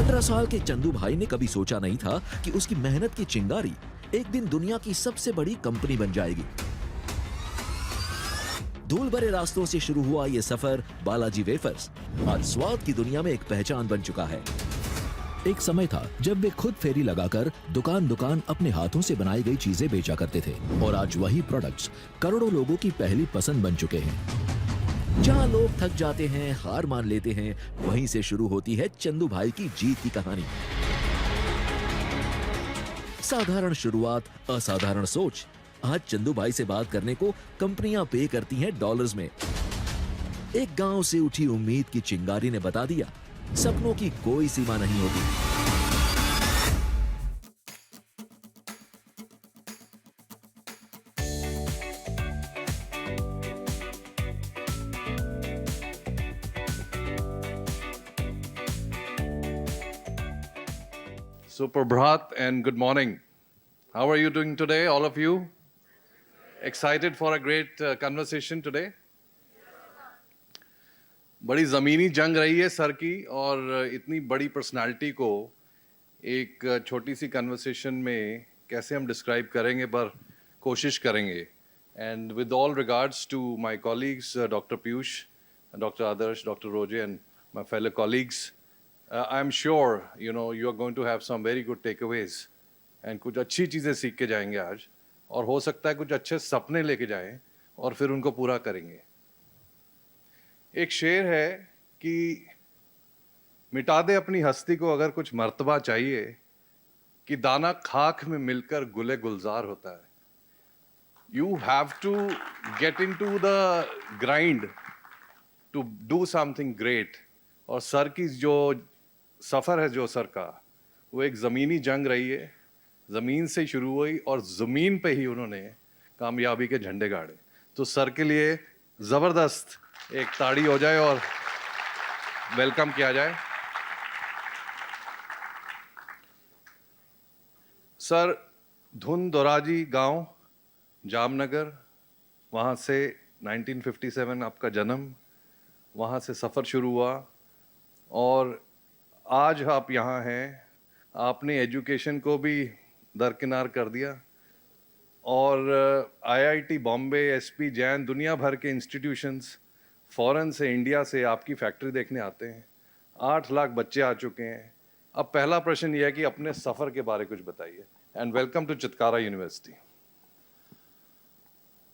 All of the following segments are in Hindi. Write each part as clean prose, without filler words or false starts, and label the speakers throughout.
Speaker 1: 15 साल के चंदू भाई ने कभी सोचा नहीं था कि उसकी मेहनत की चिंगारी एक दिन दुनिया की सबसे बड़ी कंपनी बन जाएगी। धूल भरे रास्तों से शुरू हुआ ये सफर बालाजी वेफर्स आज स्वाद की दुनिया में एक पहचान बन चुका है। एक समय था जब वे खुद फेरी लगाकर दुकान दुकान अपने हाथों से बनाई गई चीजें बेचा करते थे और आज वही प्रोडक्ट्स करोड़ों लोगों की पहली पसंद बन चुके हैं। जहां लोग थक जाते हैं, हार मान लेते हैं, वहीं से शुरू होती है चंदू भाई की जीत की कहानी। साधारण शुरुआत, असाधारण सोच। आज चंदू भाई से बात करने को कंपनियां पे करती हैं डॉलर्स में। एक गांव से उठी उम्मीद की चिंगारी ने बता दिया, सपनों की कोई सीमा नहीं होती।
Speaker 2: Suprabhat and good morning. How are you doing today, all of you? Excited for a great conversation today? बड़ी ज़मीनी जंग रही है सर की, और इतनी बड़ी पर्सनालिटी को एक छोटी सी कन्वर्सेशन में कैसे हम डिस्क्राइब करेंगे, पर कोशिश करेंगे। And with all regards to my colleagues doctor Piyush, doctor Adarsh, doctor रोजे and my fellow colleagues, I am sure you know you are going to have some very good takeaways and कुछ अच्छी चीज़ें सीख के जाएंगे आज, और हो सकता है कुछ अच्छे सपने लेके जाएं और फिर उनको पूरा करेंगे। एक शेर है कि मिटा दे अपनी हस्ती को अगर कुछ मर्तबा चाहिए, कि दाना खाक में मिलकर गुले गुलजार होता है। You have to get in to the grind to do something great. और सर की जो सफ़र है, जो सर का, वो एक ज़मीनी जंग रही है। ज़मीन से शुरू हुई और ज़मीन पे ही उन्होंने कामयाबी के झंडे गाड़े। तो सर के लिए ज़बरदस्त एक ताड़ी हो जाए और वेलकम किया जाए। सर धुंधोराजी गांव, जामनगर, वहाँ से 1957 आपका जन्म, वहाँ से सफ़र शुरू हुआ और आज आप यहाँ हैं। आपने एजुकेशन को भी दरकिनार कर दिया और आईआईटी बॉम्बे, एसपी जैन, दुनिया भर के इंस्टीट्यूशंस फॉरेन से, इंडिया से आपकी फैक्ट्री देखने आते हैं। 8 लाख बच्चे आ चुके हैं। अब पहला प्रश्न यह है कि अपने सफ़र के बारे कुछ बताइए। And welcome to Chitkara university.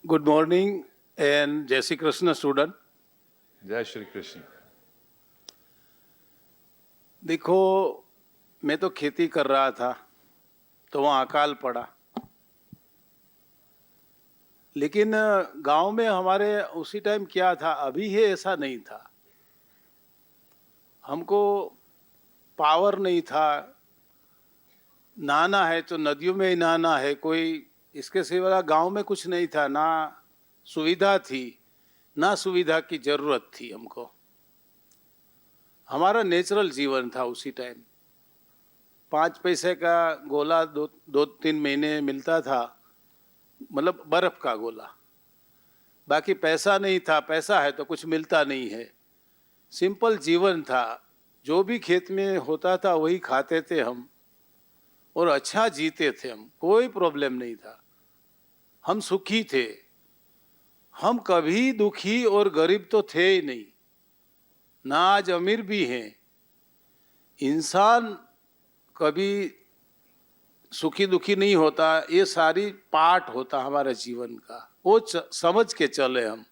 Speaker 3: Good morning and जय श्री कृष्ण स्टूडेंट।
Speaker 2: जय श्री कृष्ण।
Speaker 3: देखो, मैं तो खेती कर रहा था तो वहाँ अकाल पड़ा, लेकिन गांव में हमारे उसी टाइम क्या था, अभी है ऐसा नहीं था। हमको पावर नहीं था, नहाना है तो नदियों में ही नहाना है, कोई इसके सिवा गांव में कुछ नहीं था। ना सुविधा थी, ना सुविधा की जरूरत थी हमको। हमारा नेचुरल जीवन था उसी टाइम। 5 पैसे का गोला 2-3 महीने मिलता था, मतलब बर्फ का गोला। बाकी पैसा नहीं था, पैसा है तो कुछ मिलता नहीं है। सिंपल जीवन था, जो भी खेत में होता था वही खाते थे हम, और अच्छा जीते थे हम, कोई प्रॉब्लम नहीं था। हम सुखी थे, हम कभी दुखी और गरीब तो थे ही नहीं, ना आज अमीर भी हैं। इंसान कभी सुखी दुखी नहीं होता, ये सारी पार्ट होता हमारे जीवन का, वो समझ के चले हम।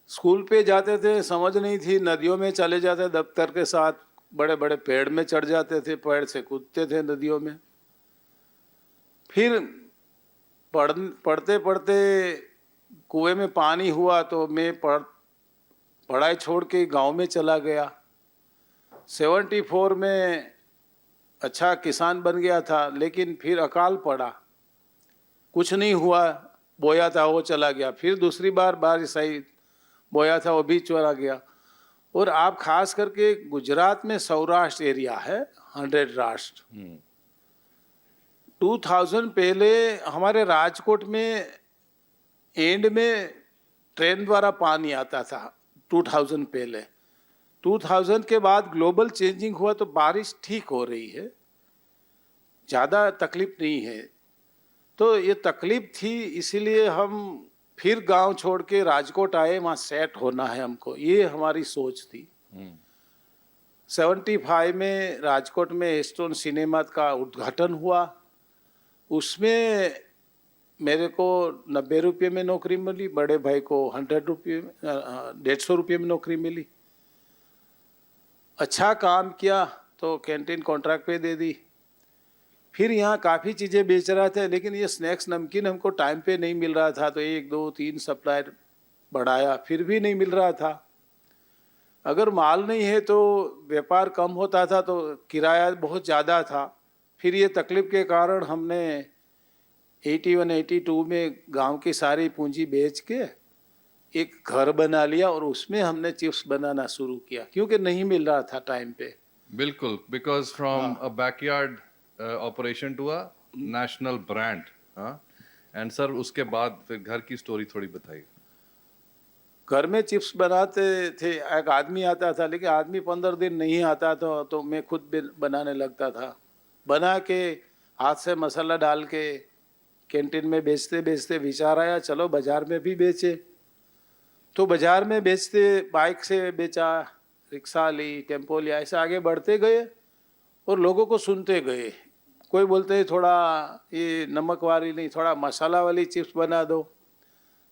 Speaker 3: स्कूल पे जाते थे, समझ नहीं थी, नदियों में चले जाते दफ्तर के साथ, बड़े बड़े पेड़ में चढ़ जाते थे, पेड़ से कूदते थे नदियों में। फिर पढ़ते पढ़ते कुएं में पानी हुआ तो मैं पढ़ाई छोड़ के गांव में चला गया। 74 में अच्छा किसान बन गया था, लेकिन फिर अकाल पड़ा, कुछ नहीं हुआ। बोया था वो चला गया, फिर दूसरी बार बारिश आई, बोया था वो भी चला गया। और आप खास करके गुजरात में सौराष्ट्र एरिया है, 100 राष्ट्र। 2000 पहले हमारे राजकोट में एंड में ट्रेन द्वारा पानी आता था। 2000 पहले 2000 के बाद ग्लोबल चेंजिंग हुआ तो बारिश ठीक हो रही है, ज़्यादा तकलीफ नहीं है। तो ये तकलीफ थी, इसीलिए हम फिर गांव छोड़ के राजकोट आए, वहाँ सेट होना है हमको, ये हमारी सोच थी। 75 में राजकोट में एस्टोन सिनेमा का उद्घाटन हुआ। उसमें मेरे को 90 रुपये में नौकरी मिली, बड़े भाई को 150 रुपये में नौकरी मिली। अच्छा काम किया तो कैंटीन कॉन्ट्रैक्ट पे दे दी। फिर यहाँ काफ़ी चीज़ें बेच रहा था, लेकिन ये स्नैक्स नमकीन हमको टाइम पे नहीं मिल रहा था, तो 1 2 3 सप्लायर बढ़ाया, फिर भी नहीं मिल रहा था। अगर माल नहीं है तो व्यापार कम होता था, तो किराया बहुत ज़्यादा था। फिर ये तकलीफ के कारण हमने 81 82 में गांव की सारी पूंजी बेच के एक घर बना लिया और उसमें हमने चिप्स बनाना शुरू किया, क्योंकि नहीं मिल रहा था टाइम पे।
Speaker 2: बिल्कुल, because from a backyard operation to a national brand. हाँ, एंड सर उसके बाद फिर घर की स्टोरी थोड़ी बताइए।
Speaker 3: घर में चिप्स बनाते थे, एक आदमी आता था, लेकिन आदमी 15 दिन नहीं आता था, तो मैं खुद बनाने लगता था। बना के हाथ से मसाला डाल के कैंटीन में बेचते बेचते विचार आया चलो बाज़ार में भी बेचे। तो बाज़ार में बेचते, बाइक से बेचा, रिक्शा ली, टेम्पो लिया, ऐसे आगे बढ़ते गए और लोगों को सुनते गए। कोई बोलते थोड़ा ये नमक वाली नहीं, थोड़ा मसाला वाली चिप्स बना दो,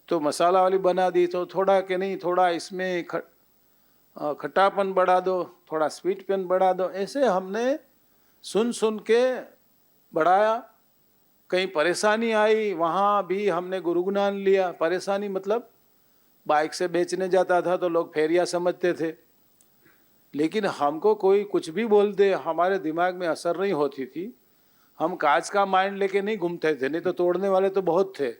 Speaker 3: तो मसाला वाली बना दी। तो थोड़ा कि नहीं, थोड़ा इसमें खट्टापन बढ़ा दो, थोड़ा स्वीटपन बढ़ा दो। ऐसे हमने सुन सुन के बढ़ाया। कहीं परेशानी आई, वहाँ भी हमने गुरुज्ञान लिया। परेशानी मतलब बाइक से बेचने जाता था तो लोग फेरिया समझते थे, लेकिन हमको कोई कुछ भी बोल दे, हमारे दिमाग में असर नहीं होती थी। हम कांच का माइंड लेके नहीं घूमते थे, नहीं तो तोड़ने वाले तो बहुत थे।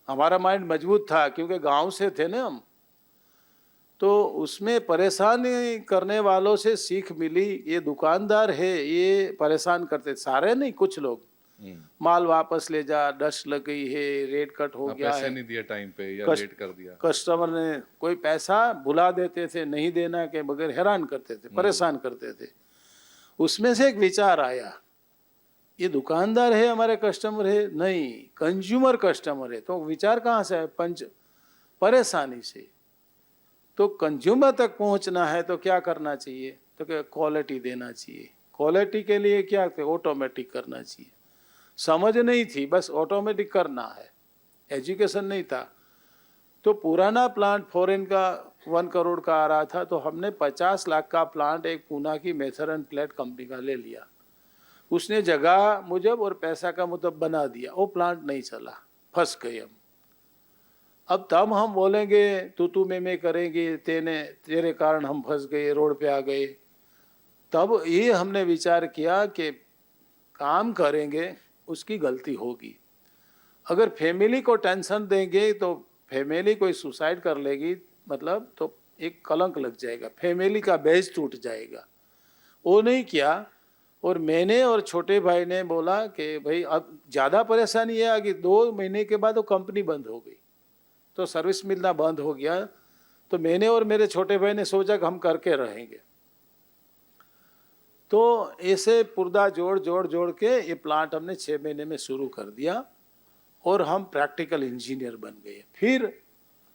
Speaker 3: हमारा माइंड मजबूत था, क्योंकि गांव से थे ना हम। तो उसमें परेशानी करने वालों से सीख मिली। ये दुकानदार है, ये परेशान करते, सारे नहीं, कुछ लोग। माल वापस ले जा, डस्ट लग गई है, रेट कट हो गया
Speaker 2: पैसे
Speaker 3: है,
Speaker 2: नहीं दिया टाइम पे या लेट कर दिया,
Speaker 3: कस्टमर ने कोई पैसा भुला देते थे, नहीं देना के बगैर हैरान करते थे, परेशान करते थे। उसमें से एक विचार आया, ये दुकानदार है हमारे कस्टमर है नहीं, कंज्यूमर कस्टमर है। तो विचार कहाँ से है? परेशानी से। तो कंज्यूमर तक पहुँचना है तो क्या करना चाहिए? तो क्या क्वालिटी देना चाहिए। क्वालिटी के लिए क्या, ऑटोमेटिक करना चाहिए। समझ नहीं थी, बस ऑटोमेटिक करना है, एजुकेशन नहीं था। तो पुराना प्लांट फॉरेन का 1 करोड़ का आ रहा था, तो हमने 50 लाख का प्लांट एक पूना की मेथर एंड प्लेट कंपनी का ले लिया। उसने जगह मुजब और पैसा का मुजब बना दिया, वो प्लांट नहीं चला, फंस गए हम। अब तब हम बोलेंगे तू मैं करेंगे, तेरे कारण हम फंस गए, रोड पे आ गए। तब ये हमने विचार किया कि काम करेंगे, उसकी गलती होगी। अगर फैमिली को टेंशन देंगे तो फैमिली कोई सुसाइड कर लेगी, मतलब तो एक कलंक लग जाएगा, फैमिली का बेस टूट जाएगा। वो नहीं किया। और मैंने और छोटे भाई ने बोला कि भाई अब ज़्यादा परेशानी है आगे। 2 महीने के बाद वो कंपनी बंद हो गई, तो सर्विस मिलना बंद हो गया। तो मैंने और मेरे छोटे भाई ने सोचा कि हम करके रहेंगे। तो ऐसे पुर्दा जोड़ के ये प्लांट हमने 6 महीने में शुरू कर दिया और हम प्रैक्टिकल इंजीनियर बन गए। फिर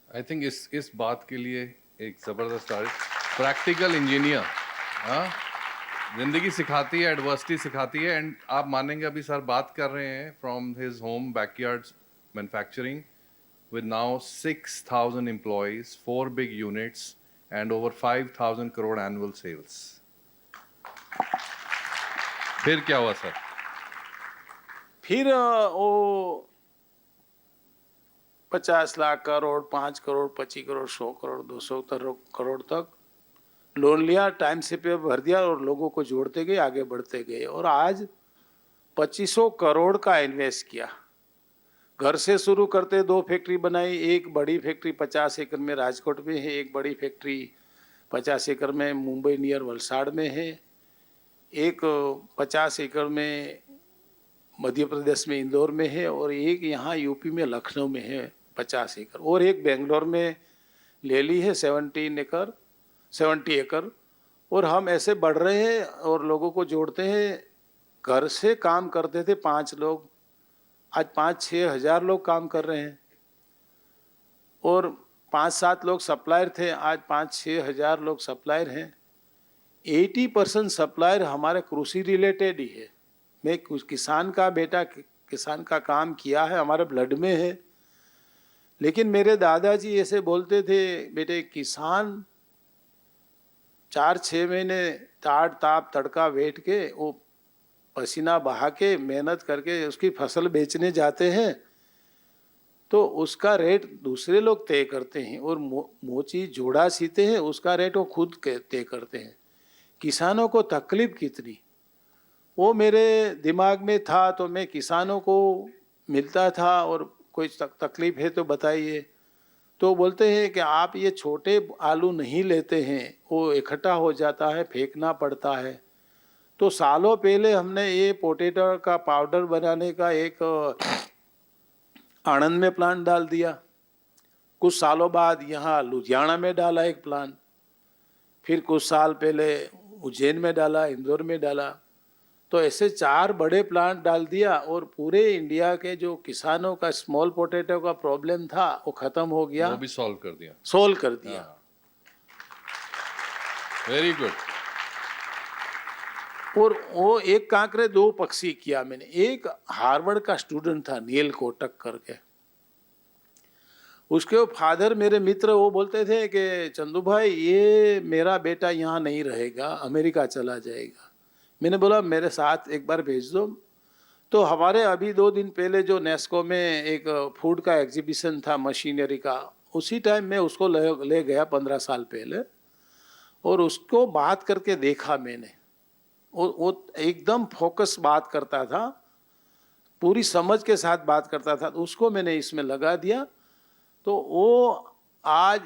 Speaker 2: आई थिंक इस बात के लिए एक जबरदस्त तारीफ। प्रैक्टिकल इंजीनियर, हाँ, जिंदगी सिखाती है, एडवर्सिटी सिखाती है। एंड आप मानेंगे, अभी सर बात कर रहे हैं from his home backyard manufacturing with now 6,000 employees, 4 big units and over 5,000 crore annual sales. फिर क्या हुआ सर?
Speaker 3: फिर वो 50 लाख करोड़, 5 करोड़, 25 करोड़, 100 करोड़, 200 करोड़ तक लोन लिया, टाइम से पे भर दिया और लोगों को जोड़ते गए, आगे बढ़ते गए। और आज 2500 करोड़ का इन्वेस्ट किया। घर से शुरू करते 2 फैक्ट्री बनाई। एक बड़ी फैक्ट्री 50 एकड़ में राजकोट में है, एक बड़ी फैक्ट्री 50 एकड़ में मुंबई नियर वलसाड़ में है, एक 50 एकड़ में मध्य प्रदेश में इंदौर में है, और एक यहाँ यूपी में लखनऊ में है 50 एकड़, और एक बेंगलोर में ले ली है 17 एकड़, 70 एकड़, और हम ऐसे बढ़ रहे हैं और लोगों को जोड़ते हैं। घर से काम करते थे 5 लोग, आज 5-6 हज़ार लोग काम कर रहे हैं, और 5-7 लोग सप्लायर थे, आज 5-6 हज़ार लोग सप्लायर हैं। 80% सप्लायर हमारे कृषि रिलेटेड ही है। मैं कुछ किसान का बेटा, किसान का काम किया है, हमारे ब्लड में है। लेकिन मेरे दादाजी ऐसे बोलते थे, बेटे किसान 4-6 महीने ताड़ ताप तड़का बैठ के, वो पसीना बहा के मेहनत करके उसकी फसल बेचने जाते हैं, तो उसका रेट दूसरे लोग तय करते हैं, और मोची जोड़ा सीते हैं उसका रेट वो खुद तय करते हैं। किसानों को तकलीफ कितनी, वो मेरे दिमाग में था, तो मैं किसानों को मिलता था, और कोई तकलीफ है तो बताइए। तो बोलते हैं कि आप ये छोटे आलू नहीं लेते हैं, वो इकट्ठा हो जाता है, फेंकना पड़ता है। तो सालों पहले हमने ये पोटैटो का पाउडर बनाने का एक आणंद में प्लांट डाल दिया। कुछ सालों बाद यहाँ लुधियाना में डाला एक प्लांट, फिर कुछ साल पहले उज्जैन में डाला, इंदौर में डाला। तो ऐसे 4 बड़े प्लांट डाल दिया, और पूरे इंडिया के जो किसानों का स्मॉल पोटैटो का प्रॉब्लम था वो खत्म हो गया,
Speaker 2: वो भी सॉल्व कर दिया।
Speaker 3: सोल्व कर दिया।
Speaker 2: Very good.
Speaker 3: और वो एक कांकरे 2 पक्षी किया मैंने। एक हार्वर्ड का स्टूडेंट था नील कोटक करके, उसके फादर मेरे मित्र, वो बोलते थे कि चंदू भाई ये मेरा बेटा यहाँ नहीं रहेगा, अमेरिका चला जाएगा। मैंने बोला मेरे साथ एक बार भेज दो। तो हमारे अभी 2 दिन पहले जो नेस्को में एक फूड का एग्जीबिशन था मशीनरी का, उसी टाइम मैं उसको ले गया 15 साल पहले, और उसको बात करके देखा मैंने। वो एकदम फोकस बात करता था, पूरी समझ के साथ बात करता था, तो उसको मैंने इसमें लगा दिया। तो वो आज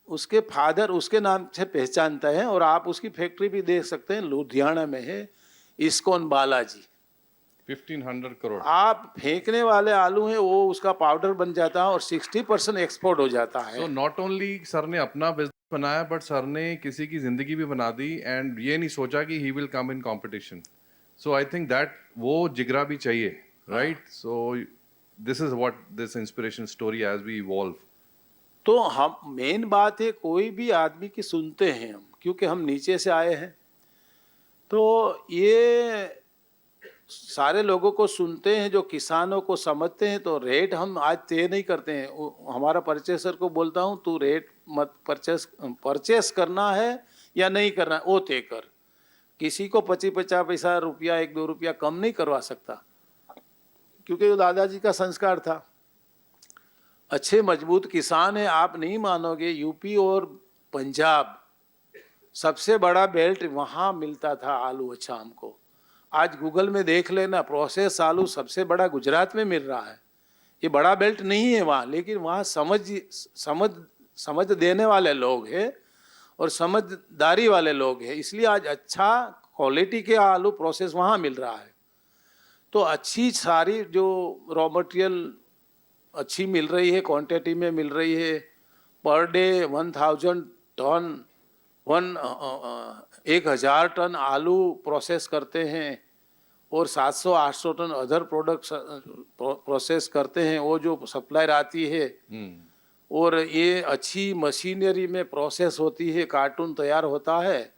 Speaker 3: उसके फादर उसके नाम से पहचानता है, और आप उसकी फैक्ट्री भी देख सकते हैं, लुधियाना में है, इस्कॉन बालाजी।
Speaker 2: 1500 करोड़।
Speaker 3: आप फेंकने वाले आलू हैं, वो उसका पाउडर बन जाता है, और 60% एक्सपोर्ट हो जाता है।
Speaker 2: सो नॉट ओनली सर ने अपना बिजनेस बनाया, बट सर ने किसी की जिंदगी भी बना दी, एंड ये नहीं सोचा कि he will come in competition. So I think that वो जिगरा भी चाहिए, right? So this is what this inspiration story as we evolve.
Speaker 3: तो हम मेन बात है, कोई भी आदमी की सुनते हैं हम, क्योंकि हम नीचे से आए हैं। तो ये सारे लोगों को सुनते हैं, जो किसानों को समझते हैं। तो रेट हम आज तय नहीं करते हैं। हमारा परचेसर को बोलता हूँ, तू रेट मत परचेस करना है या नहीं करना है, वो तय कर। किसी को 25-50 पैसा रुपया 1-2 रुपया कम नहीं करवा सकता, क्योंकि वो दादाजी का संस्कार था। अच्छे मजबूत किसान है, आप नहीं मानोगे, यूपी और पंजाब सबसे बड़ा बेल्ट वहाँ मिलता था आलू अच्छा हमको। आज गूगल में देख लेना, प्रोसेस आलू सबसे बड़ा गुजरात में मिल रहा है। ये बड़ा बेल्ट नहीं है वहाँ, लेकिन वहाँ समझ देने वाले लोग हैं और समझदारी वाले लोग हैं, इसलिए आज अच्छा क्वालिटी के आलू प्रोसेस वहाँ मिल रहा है। तो अच्छी सारी जो रॉ मटेरियल अच्छी मिल रही है, क्वांटिटी में मिल रही है। पर डे 1000 टन 1000 टन आलू प्रोसेस करते हैं, और 700-800 टन अदर प्रोडक्ट्स प्रोसेस करते हैं। वो जो सप्लायर आती है, और ये अच्छी मशीनरी में प्रोसेस होती है, कार्टून तैयार होता है,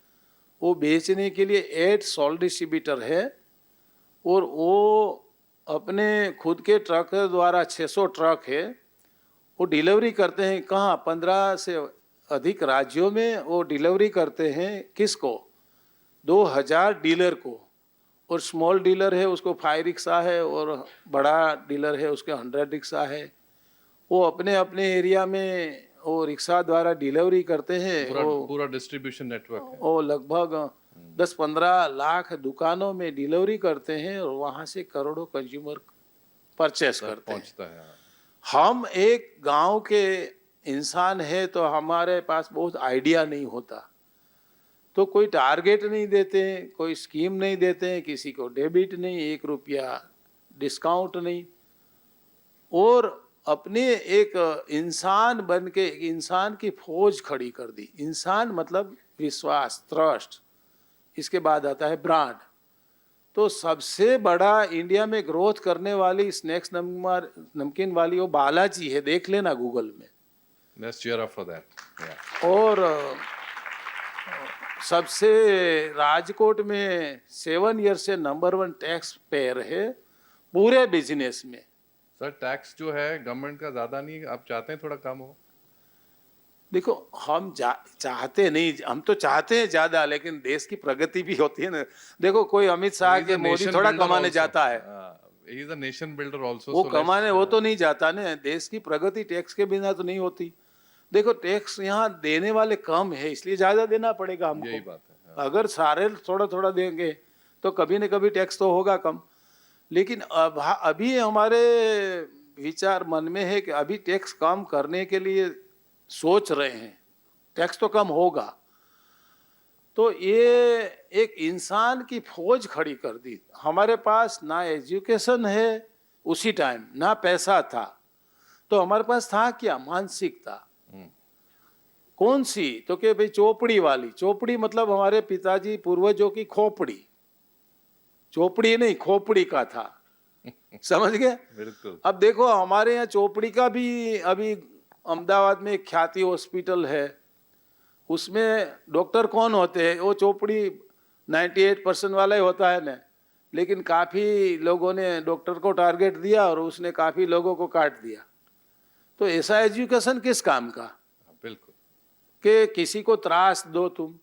Speaker 3: वो बेचने के लिए 8 सोल डिस्ट्रीब्यूटर है, और वो अपने खुद के ट्रक द्वारा 600 ट्रक है, वो डिलीवरी करते हैं। कहाँ? 15 से अधिक राज्यों में वो डिलीवरी करते हैं। किसको? 2000 डीलर को। और स्मॉल डीलर है उसको 5 रिक्शा है, और बड़ा डीलर है उसके 100 रिक्शा है। वो अपने अपने एरिया में वो रिक्शा द्वारा डिलीवरी करते हैं।
Speaker 2: पूरा डिस्ट्रीब्यूशन नेटवर्क है।
Speaker 3: वो लगभग 10-15 लाख दुकानों में डिलीवरी करते हैं, और वहाँ से करोड़ों कंज्यूमर परचेस करते हैं। हम एक गांव के इंसान है, तो हमारे पास बहुत आइडिया नहीं होता, तो कोई टारगेट नहीं देते हैं, कोई स्कीम नहीं देते हैं, किसी को डेबिट नहीं, 1 रुपया डिस्काउंट नहीं, और अपने एक इंसान बन के इंसान की फौज खड़ी कर दी। इंसान मतलब विश्वास, ट्रस्ट, इसके बाद आता है ब्रांड। तो सबसे बड़ा इंडिया में ग्रोथ करने वाली स्नैक्स नमकीन वाली वो बालाजी है, देख लेना गूगल में।
Speaker 2: Let's cheer up for that. Yeah.
Speaker 3: और सबसे राजकोट में 7 ईयर से नंबर 1 टैक्स पेयर है पूरे बिजनेस में।
Speaker 2: सर टैक्स जो है गवर्नमेंट का ज्यादा नहीं, आप चाहते हैं थोड़ा कम हो?
Speaker 3: देखो हम चाहते नहीं, हम तो चाहते हैं ज्यादा, लेकिन देश की प्रगति भी होती है ना। देखो कोई अमित शाह के मोदी थोड़ा कमाने जाता है,
Speaker 2: he is a nation builder also,
Speaker 3: वो
Speaker 2: so
Speaker 3: कमाने वो तो नहीं जाता ना। देश की प्रगति टैक्स के बिना तो नहीं होती। देखो टैक्स यहाँ देने वाले कम है, इसलिए ज्यादा देना पड़ेगा हमको।
Speaker 2: यही बात है।
Speaker 3: अगर सारे थोड़ा थोड़ा देंगे तो कभी न कभी टैक्स तो होगा कम। लेकिन अभी हमारे विचार मन में है कि अभी टैक्स कम करने के लिए सोच रहे हैं, टैक्स तो कम होगा। तो ये एक इंसान की फौज खड़ी कर दी। हमारे पास ना एजुकेशन है उसी टाइम, ना पैसा था, तो हमारे पास था क्या? मानसिकता। कौन सी? तो कि भाई चोपड़ी वाली। चोपड़ी मतलब हमारे पिताजी पूर्वजों की खोपड़ी, चोपड़ी नहीं खोपड़ी का था। समझ गए?
Speaker 2: बिल्कुल।
Speaker 3: अब देखो हमारे यहाँ चोपड़ी का भी अभी अहमदाबाद में एक ख्याति हॉस्पिटल है, उसमें डॉक्टर कौन होते हैं? वो चोपड़ी 98% वाला ही होता है ना। लेकिन काफ़ी लोगों ने डॉक्टर को टारगेट दिया और उसने काफ़ी लोगों को काट दिया। तो ऐसा एजुकेशन किस काम का?
Speaker 2: बिल्कुल।
Speaker 3: कि किसी को त्रास दो, तुम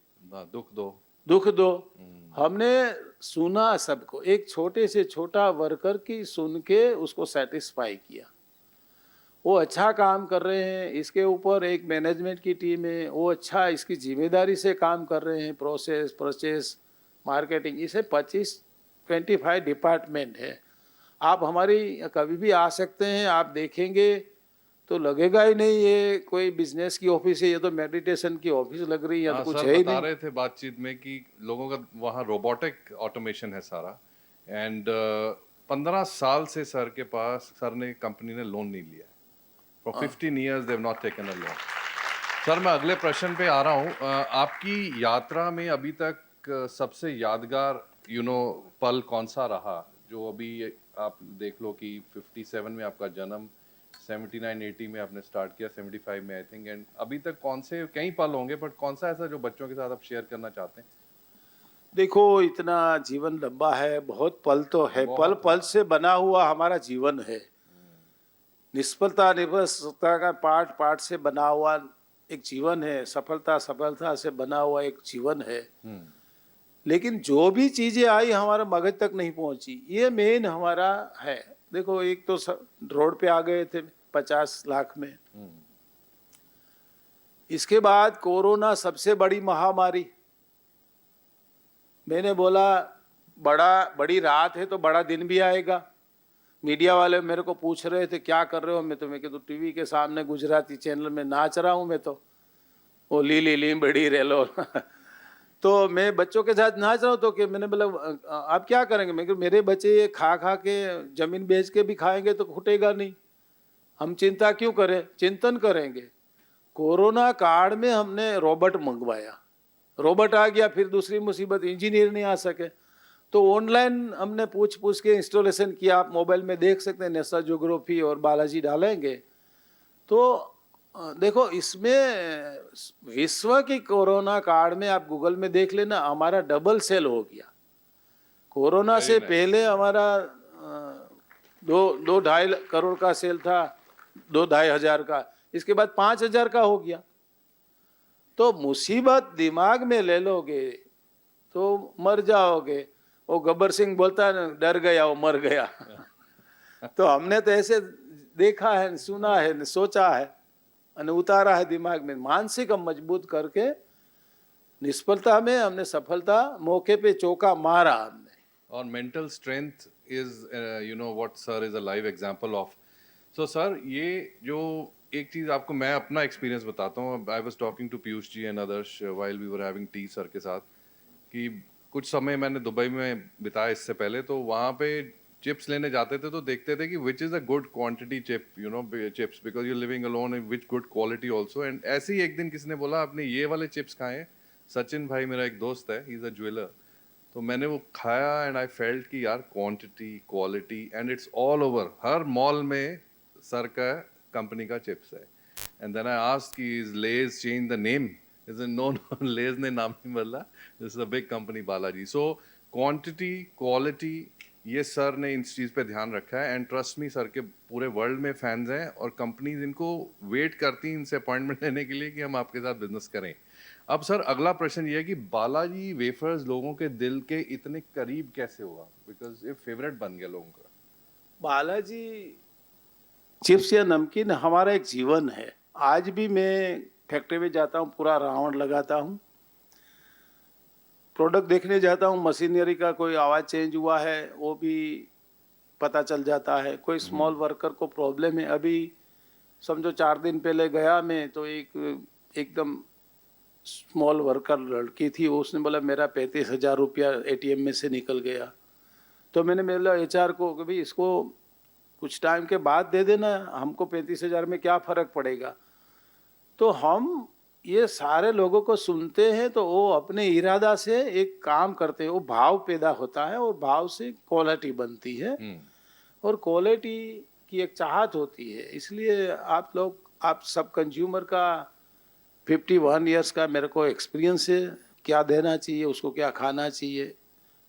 Speaker 3: दुख दो। हमने सुना सबको, एक छोटे से छोटा वर्कर की सुन के उसको सेटिस्फाई किया। वो अच्छा काम कर रहे हैं, इसके ऊपर एक मैनेजमेंट की टीम है, वो अच्छा इसकी जिम्मेदारी से काम कर रहे हैं। प्रोसेस, परचेस, मार्केटिंग, इसे 25 डिपार्टमेंट है। आप हमारी कभी भी आ सकते हैं, आप देखेंगे तो लगेगा ही नहीं ये कोई बिजनेस की ऑफिस है, ये तो मेडिटेशन की ऑफिस लग रही है। तो कुछ है ही
Speaker 2: बता
Speaker 3: नहीं।
Speaker 2: रहे थे बातचीत में कि लोगों का वहाँ रोबोटिक ऑटोमेशन है सारा। एंड 15 साल से सर के पास, सर ने कंपनी ने लोन नहीं लिया। For 15 years they have not taken a loan. Sir मैं अगले प्रश्न पे आ रहा हूँ। आपकी यात्रा में अभी तक सबसे यादगार पल कौन सा रहा? जो अभी आप देख लो कि 57 में आपका जन्म, 79-80 में आपने स्टार्ट किया, 75 में आई थिंक, एंड अभी तक कौन से कई पल होंगे, बट कौन सा ऐसा जो बच्चों के साथ आप शेयर करना चाहते हैं?
Speaker 3: देखो इतना जीवन लंबा है, बहुत पल तो है, पल पल से बना हुआ हमारा जीवन है। निष्फलता निर्भरता का पार्ट पार्ट से बना हुआ एक जीवन है, सफलता से बना हुआ एक जीवन है। लेकिन जो भी चीजें आई हमारे मगज तक नहीं पहुंची, ये मेन हमारा है। देखो एक तो रोड पे आ गए थे 50 लाख में, इसके बाद कोरोना सबसे बड़ी महामारी। मैंने बोला बड़ी रात है तो बड़ा दिन भी आएगा। मीडिया वाले मेरे को पूछ रहे थे क्या कर रहे हो, मैं तो टीवी के सामने गुजराती चैनल में नाच रहा हूँ। मैं तो वो लीली लीमड़ी रेलो तो मैं बच्चों के साथ नाच रहा हूँ। तो कि मैंने बोला आप क्या करेंगे? मैं मेरे बच्चे ये खा खा के जमीन बेच के भी खाएंगे तो फूटेगा नहीं, हम चिंता क्यों करें, चिंतन करेंगे। कोरोना काल में हमने रोबोट मंगवाया, रोबोट आ गया। फिर दूसरी मुसीबत, इंजीनियर नहीं आ सके, तो ऑनलाइन हमने पूछ के इंस्टॉलेशन किया। आप मोबाइल में देख सकते हैं, नेशनल ज्योग्राफी और बालाजी डालेंगे तो देखो इसमें विश्व की कोरोना काल में आप गूगल में देख लेना, हमारा डबल सेल हो गया। कोरोना से पहले हमारा 2-2.5 करोड़ का सेल था, 2-2.5 हजार का, इसके बाद 5,000 का हो गया। तो मुसीबत दिमाग में ले लोगे तो मर जाओगे। वो गब्बर सिंह बोलता है ना, डर गया वो मर गया तो हमने तो ऐसे देखा है, सुना है, सोचा है, उतारा है दिमाग में। मानसिक हम मजबूत करके निष्फलता में हमने सफलता, मौके पे चौका मारा हमने।
Speaker 2: और mental strength is what sir is a live example of. So sir ये जो एक चीज आपको मैं अपना एक्सपीरियंस बताता हूँ। I was talking to Piyush ji and others while we were having tea sir के साथ, कि कुछ समय मैंने दुबई में बिताया इससे पहले। तो वहाँ पे चिप्स लेने जाते थे तो देखते थे कि which is a good quantity chip, chips, because you living alone, which good quality also. And ऐसे ही एक दिन किसी ने बोला आपने ये वाले चिप्स खाए, सचिन भाई मेरा एक दोस्त है, ही इज़ अ ज्वेलर। तो मैंने वो खाया एंड आई फेल्ट कि यार quantity, quality and it's all over, हर मॉल में सर का कंपनी का चिप्स है। एंड देन आई आस्क्ड कि is Lay's change the name? Is no no, Lay's ने नाम नहीं बदला, this is a big company Balaji. So quantity, quality, ये सर ने इस चीज़ पे ध्यान रखा है एंड ट्रस्ट मी, सर के पूरे वर्ल्ड में फैंस हैं और कंपनीज इनको वेट करती हैं इनसे अपॉइंटमेंट लेने के लिए कि हम आपके साथ बिजनेस करें। अब सर अगला प्रश्न ये है कि बालाजी वेफर्स लोगों के दिल के इतने करीब कैसे हुआ? बिकॉज ये फेवरेट बन गया लोगों का।
Speaker 3: बालाजी चिप्स या नमकीन हमारा एक जीवन है। आज भी मैं फैक्ट्री में जाता हूँ, पूरा राउंड लगाता हूँ, प्रोडक्ट देखने जाता हूँ, मशीनरी का कोई आवाज़ चेंज हुआ है वो भी पता चल जाता है। कोई स्मॉल वर्कर को प्रॉब्लम है, अभी समझो 4 दिन पहले गया मैं तो एकदम स्मॉल वर्कर लड़की थी, उसने बोला मेरा 35,000 रुपया एटीएम में से निकल गया। तो मैंने बोला एचआर को कि भाई इसको कुछ टाइम के बाद दे देना, हमको 35,000 में क्या फ़र्क पड़ेगा। तो हम ये सारे लोगों को सुनते हैं तो वो अपने इरादा से एक काम करते हैं, वो भाव पैदा होता है और भाव से क्वालिटी बनती है और क्वालिटी की एक चाहत होती है। इसलिए आप लोग, आप सब कंज्यूमर का 51 इयर्स का मेरे को एक्सपीरियंस है, क्या देना चाहिए उसको, क्या खाना चाहिए,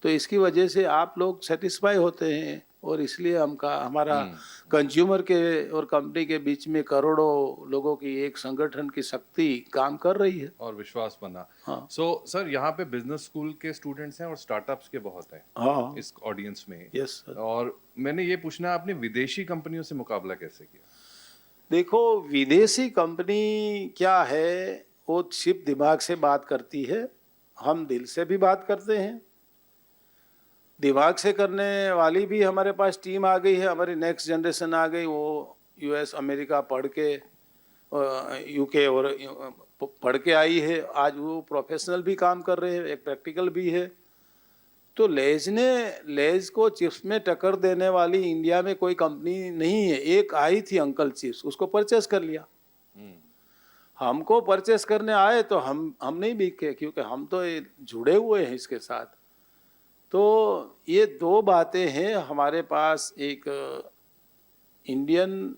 Speaker 3: तो इसकी वजह से आप लोग सेटिस्फाई होते हैं और इसलिए हमारा कंज्यूमर के और कंपनी के बीच में करोड़ों लोगों की एक संगठन की शक्ति काम कर रही है
Speaker 2: और विश्वास बना।
Speaker 3: हाँ।
Speaker 2: सो सर यहाँ पे बिजनेस स्कूल के स्टूडेंट्स हैं और स्टार्टअप्स के बहुत हैं
Speaker 3: हाँ
Speaker 2: इस ऑडियंस में।
Speaker 3: Yes sir.
Speaker 2: और मैंने ये पूछना है, आपने विदेशी कंपनियों से मुकाबला कैसे किया?
Speaker 3: देखो विदेशी कंपनी क्या है, वो सिर्फ दिमाग से बात करती है, हम दिल से भी बात करते हैं। दिमाग से करने वाली भी हमारे पास टीम आ गई है, हमारी नेक्स्ट जनरेशन आ गई, वो यूएस अमेरिका पढ़ के यूके और पढ़ के आई है, आज वो प्रोफेशनल भी काम कर रहे हैं, एक प्रैक्टिकल भी है। तो लेज को चिप्स में टक्कर देने वाली इंडिया में कोई कंपनी नहीं है। एक आई थी अंकल चिप्स, उसको परचेस कर लिया। हमको परचेस करने आए तो हम नहीं बिके, क्योंकि हम तो जुड़े हुए हैं इसके साथ। तो ये दो बातें हैं हमारे पास, एक इंडियन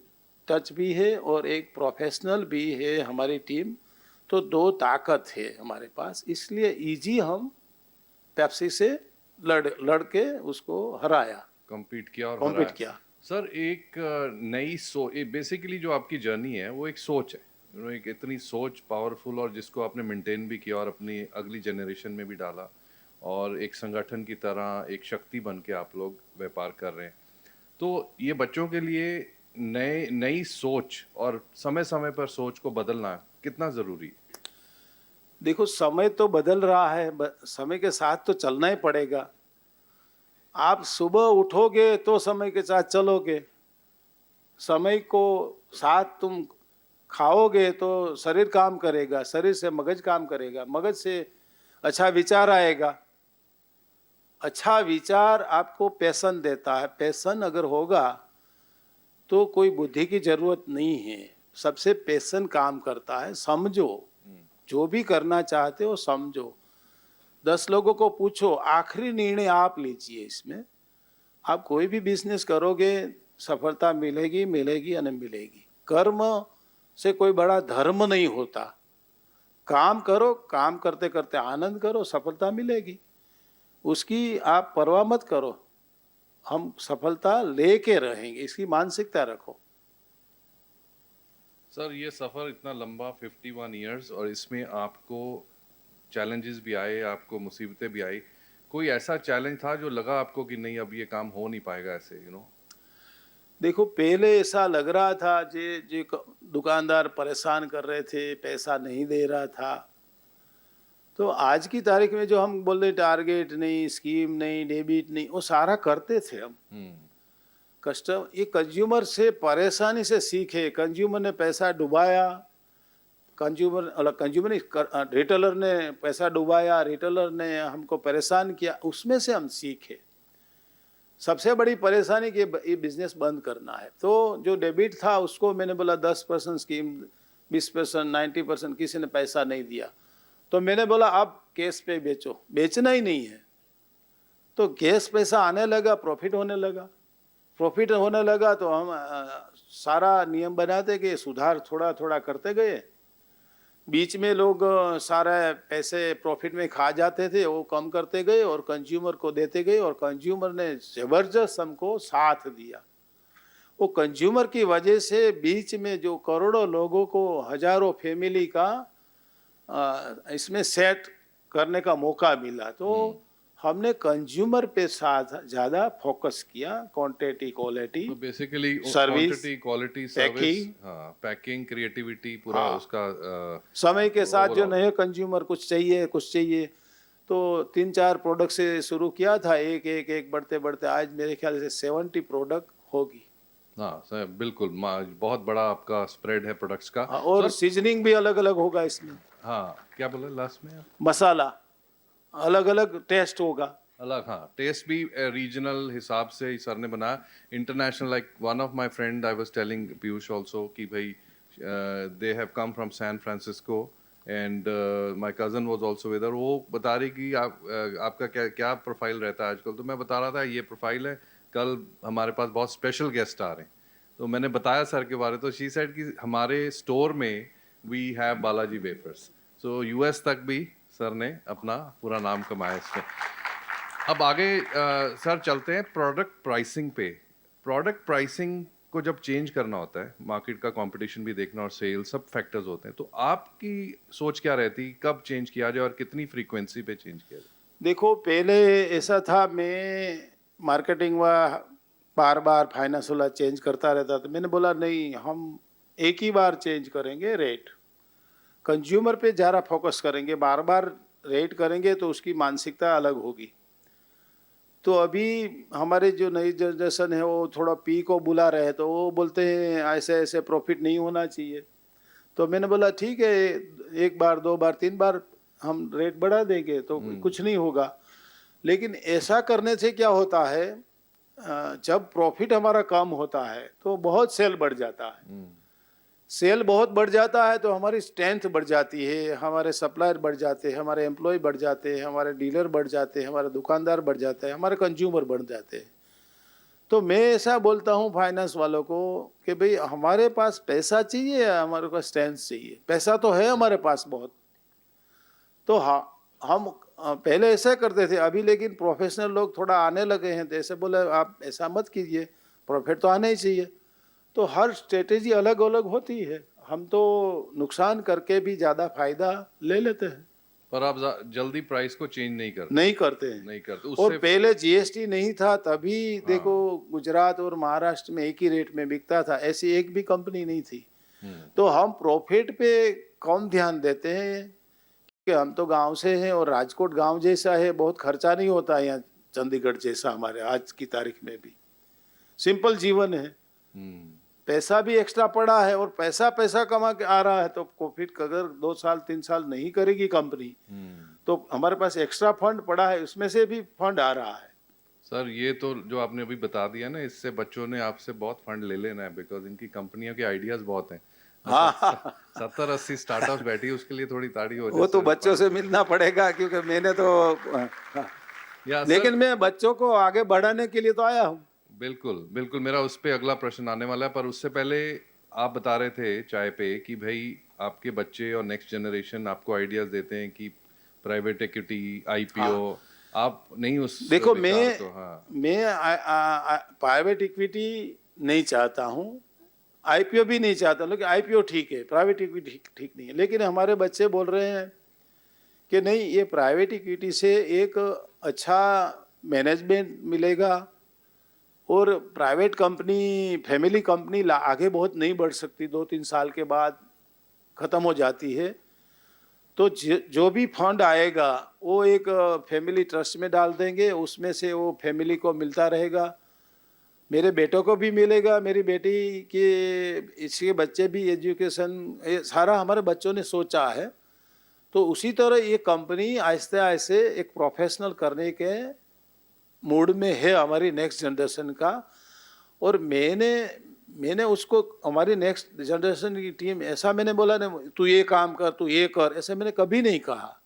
Speaker 3: टच भी है और एक प्रोफेशनल भी है हमारी टीम। तो दो ताकत है हमारे पास, इसलिए इजी हम पेप्सी से लड़ के उसको हराया,
Speaker 2: कम्पीट किया और
Speaker 3: कॉम्पीट
Speaker 2: हराया।
Speaker 3: किया।
Speaker 2: सर एक नई सोच, बेसिकली जो आपकी जर्नी है वो एक सोच है, एक इतनी सोच पावरफुल, और जिसको आपने मेंटेन भी किया और अपनी अगली जनरेशन में भी डाला और एक संगठन की तरह एक शक्ति बन के आप लोग व्यापार कर रहे हैं। तो ये बच्चों के लिए नई सोच और समय समय पर सोच को बदलना कितना ज़रूरी है?
Speaker 3: देखो समय तो बदल रहा है, समय के साथ तो चलना ही पड़ेगा। आप सुबह उठोगे तो समय के साथ चलोगे, समय को साथ तुम खाओगे तो शरीर काम करेगा, शरीर से मगज काम करेगा, मगज से अच्छा विचार आएगा, अच्छा विचार आपको पैशन देता है। पैशन अगर होगा तो कोई बुद्धि की जरूरत नहीं है, सबसे पैशन काम करता है। समझो, जो भी करना चाहते हो समझो। 10 लोगों को पूछो, आखिरी निर्णय आप लीजिए। इसमें आप कोई भी बिजनेस करोगे सफलता मिलेगी या नहीं मिलेगी। कर्म से कोई बड़ा धर्म नहीं होता। काम करो, काम करते करते आनंद करो, सफलता मिलेगी, उसकी आप परवाह मत करो। हम सफलता लेके रहेंगे, इसकी मानसिकता रखो।
Speaker 2: सर ये सफ़र इतना लंबा 51 इयर्स, और इसमें आपको चैलेंजेस भी आए, आपको मुसीबतें भी आई। कोई ऐसा चैलेंज था जो लगा आपको कि नहीं अब ये काम हो नहीं पाएगा ऐसे,
Speaker 3: देखो पहले ऐसा लग रहा था, जे दुकानदार परेशान कर रहे थे, पैसा नहीं दे रहा था। तो आज की तारीख में जो हम बोल रहे टारगेट नहीं, स्कीम नहीं, डेबिट नहीं, वो सारा करते थे हम। ये कंज्यूमर से परेशानी से सीखे। कंज्यूमर ने पैसा डुबाया, रिटेलर ने पैसा डुबाया, रिटेलर ने हमको परेशान किया, उसमें से हम सीखे। सबसे बड़ी परेशानी कि ये बिजनेस बंद करना है। तो जो डेबिट था उसको मैंने बोला 10% स्कीम, 20%, 90%, किसी ने पैसा नहीं दिया। तो मैंने बोला आप कैश पे बेचो, बेचना ही नहीं है। तो कैश पैसा आने लगा, प्रॉफिट होने लगा। प्रॉफिट होने लगा तो हम सारा नियम बनाते गए, सुधार थोड़ा थोड़ा करते गए। बीच में लोग सारे पैसे प्रॉफिट में खा जाते थे, वो कम करते गए और कंज्यूमर को देते गए, और कंज्यूमर ने जबरदस्त हमको साथ दिया। वो कंज्यूमर की वजह से बीच में जो करोड़ों लोगों को, हजारों फैमिली का इसमें सेट करने का मौका मिला। तो हमने कंज्यूमर पे साथ ज़्यादा फोकस किया, क्वांटिटी क्वालिटी।
Speaker 2: तो basically
Speaker 3: service,
Speaker 2: quantity, quality, service,
Speaker 3: packing.
Speaker 2: हाँ, पैकिंग, क्रिएटिविटी, पूरा
Speaker 3: हाँ।
Speaker 2: उसका
Speaker 3: समय के साथ जो
Speaker 2: overall।
Speaker 3: नए कंज्यूमर कुछ चाहिए, तो 3-4 प्रोडक्ट से शुरू किया था, एक बढ़ते बढ़ते आज मेरे ख्याल से 70 प्रोडक्ट होगी।
Speaker 2: हाँ सर, बिल्कुल बहुत बड़ा आपका स्प्रेड है प्रोडक्ट्स का।
Speaker 3: हाँ, और सीजनिंग भी अलग अलग होगा इसमें।
Speaker 2: हाँ, क्या बोला लास्ट में आप?
Speaker 3: मसाला अलग अलग टेस्ट होगा।
Speaker 2: अलग, हाँ, टेस्ट भी रीजनल हिसाब से ही सर ने बनाया। International, like one of my friend, I was telling Piyush also कि भाई they have come from San Francisco and my cousin was also with, वो बता रही कि आपका क्या क्या प्रोफाइल रहता है आजकल। तो मैं बता रहा था ये प्रोफाइल है, कल हमारे पास बहुत स्पेशल गेस्ट आ रहे हैं। तो मैंने बताया सर के बारे, तो शी सेड कि हमारे स्टोर में we have Balaji wafers. So US तक भी सर ने अपना पूरा नाम कमाया इसमें। अब आगे सर चलते हैं प्रोडक्ट प्राइसिंग पे। प्रोडक्ट प्राइसिंग को जब चेंज करना होता है, मार्केट का कंपटीशन भी देखना और सेल, सब फैक्टर्स होते हैं, तो आपकी सोच क्या रहती, कब चेंज किया जाए और कितनी फ्रीक्वेंसी पे चेंज किया जाए?
Speaker 3: देखो, पहले ऐसा था, मैं मार्केटिंग व बार बार फाइनेंस वाला चेंज करता रहता था। मैंने बोला नहीं, हम एक ही बार चेंज करेंगे रेट, कंज्यूमर पे ज़्यादा फोकस करेंगे। बार बार रेट करेंगे तो उसकी मानसिकता अलग होगी। तो अभी हमारे जो नई जनरेशन है वो थोड़ा पी को बुला रहे हैं, तो वो बोलते हैं ऐसे ऐसे प्रॉफिट नहीं होना चाहिए। तो मैंने बोला ठीक है, एक बार, 2 बार, 3 बार हम रेट बढ़ा देंगे तो कुछ नहीं होगा। लेकिन ऐसा करने से क्या होता है, जब प्रॉफिट हमारा कम होता है तो बहुत सेल बढ़ जाता है। सेल बहुत बढ़ जाता है तो हमारी स्ट्रेंथ बढ़ जाती है, हमारे सप्लायर बढ़ जाते हैं, हमारे एम्प्लॉय बढ़ जाते हैं, हमारे डीलर बढ़ जाते हैं, हमारे दुकानदार बढ़ जाते हैं, हमारे कंज्यूमर बढ़ जाते हैं। तो मैं ऐसा बोलता हूँ फाइनेंस वालों को कि भाई हमारे पास पैसा चाहिए या हमारे पास स्ट्रेंथ चाहिए? पैसा तो है हमारे पास बहुत। तो हाँ, हम पहले ऐसा करते थे, अभी लेकिन प्रोफेशनल लोग थोड़ा आने लगे हैं, तो ऐसे बोले आप ऐसा मत कीजिए, प्रॉफिट तो आना ही चाहिए। तो हर स्ट्रेटेजी अलग अलग होती है। हम तो नुकसान करके भी ज़्यादा फायदा ले लेते हैं।
Speaker 2: पर आप जल्दी प्राइस को चेंज नहीं करते?
Speaker 3: नहीं करते हैं।
Speaker 2: नहीं करते।
Speaker 3: और
Speaker 2: उससे
Speaker 3: पहले जीएसटी नहीं था तभी देखो गुजरात और महाराष्ट्र में एक ही रेट में बिकता था, ऐसी एक भी कंपनी नहीं थी। तो हम प्रॉफिट पे कम ध्यान देते हैं कि हम तो गांव से हैं और राजकोट गांव जैसा है, बहुत खर्चा नहीं होता है यहाँ चंडीगढ़ जैसा हमारे आज की तारीख में भी। सिंपल जीवन है, पैसा भी एक्स्ट्रा पड़ा है और पैसा कमा के आ रहा है। तो प्रॉफिट अगर 2 साल 3 साल नहीं करेगी कंपनी तो हमारे पास एक्स्ट्रा फंड पड़ा है, उसमें से भी फंड आ रहा है।
Speaker 2: सर ये तो जो आपने अभी बता दिया ना, इससे बच्चों ने आपसे बहुत फंड ले लेना है, बिकॉज इनकी कंपनियों के आइडियाज बहुत हैं।
Speaker 3: हाँ,
Speaker 2: 70-80 स्टार्टअप्स बैठी, उसके लिए थोड़ी ताड़ी हो जाए।
Speaker 3: वो तो बच्चों से मिलना पड़ेगा, क्योंकि मैंने तो लेकिन मैं बच्चों को आगे बढ़ाने के लिए तो आया हूँ।
Speaker 2: बिल्कुल बिल्कुल, मेरा उस पे अगला प्रश्न आने वाला है, पर उससे पहले आप बता रहे थे चाय पे कि भाई आपके बच्चे और नेक्स्ट जनरेशन आपको आइडियाज देते हैं कि प्राइवेट इक्विटी, आईपीओ, आप नहीं उस
Speaker 3: देखो
Speaker 2: विचार को, हाँ।
Speaker 3: मैं प्राइवेट इक्विटी नहीं चाहता हूँ, आईपीओ भी नहीं चाहता। लेकिन आईपीओ ठीक है, प्राइवेट इक्विटी ठीक नहीं है। लेकिन हमारे बच्चे बोल रहे हैं कि नहीं, ये प्राइवेट इक्विटी से एक अच्छा मैनेजमेंट मिलेगा और प्राइवेट कंपनी, फैमिली कंपनी आगे बहुत नहीं बढ़ सकती, 2-3 साल के बाद ख़त्म हो जाती है। तो जो भी फंड आएगा वो एक फैमिली ट्रस्ट में डाल देंगे, उसमें से वो फैमिली को मिलता रहेगा, मेरे बेटों को भी मिलेगा, मेरी बेटी के इसके बच्चे भी एजुकेशन, सारा हमारे बच्चों ने सोचा है। तो उसी तरह ये कंपनी आहिस्ते आहिस्ते एक प्रोफेशनल करने के मूड में है हमारी नेक्स्ट जनरेशन का। और मैंने उसको, हमारी नेक्स्ट जनरेशन की टीम, ऐसा मैंने बोला नहीं तू ये काम कर, तू ये कर, ऐसे मैंने कभी नहीं कहा।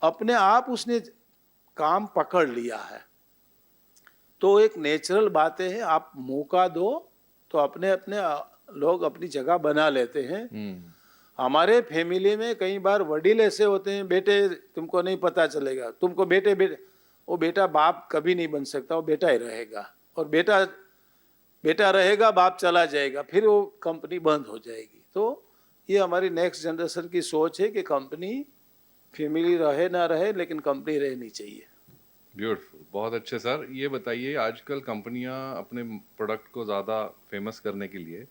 Speaker 3: अपने आप उसने काम पकड़ लिया है। तो एक नेचुरल बातें हैं, आप मौका दो तो अपने अपने लोग अपनी जगह बना लेते हैं। हमारे फैमिली में कई बार वडील ऐसे होते हैं, बेटे तुमको नहीं पता चलेगा, तुमको बेटे बेटे, वो बेटा बाप कभी नहीं बन सकता, वो बेटा ही रहेगा, और बेटा बेटा रहेगा, बाप चला जाएगा, फिर वो कंपनी बंद हो जाएगी। तो ये हमारी नेक्स्ट जनरेशन की सोच है कि कंपनी फैमिली रहे ना रहे, लेकिन कंपनी रहनी चाहिए।
Speaker 2: ब्यूटीफुल, बहुत अच्छे सर। ये बताइए, आजकल कंपनियां अपने प्रोडक्ट को ज़्यादा फेमस करने के लिए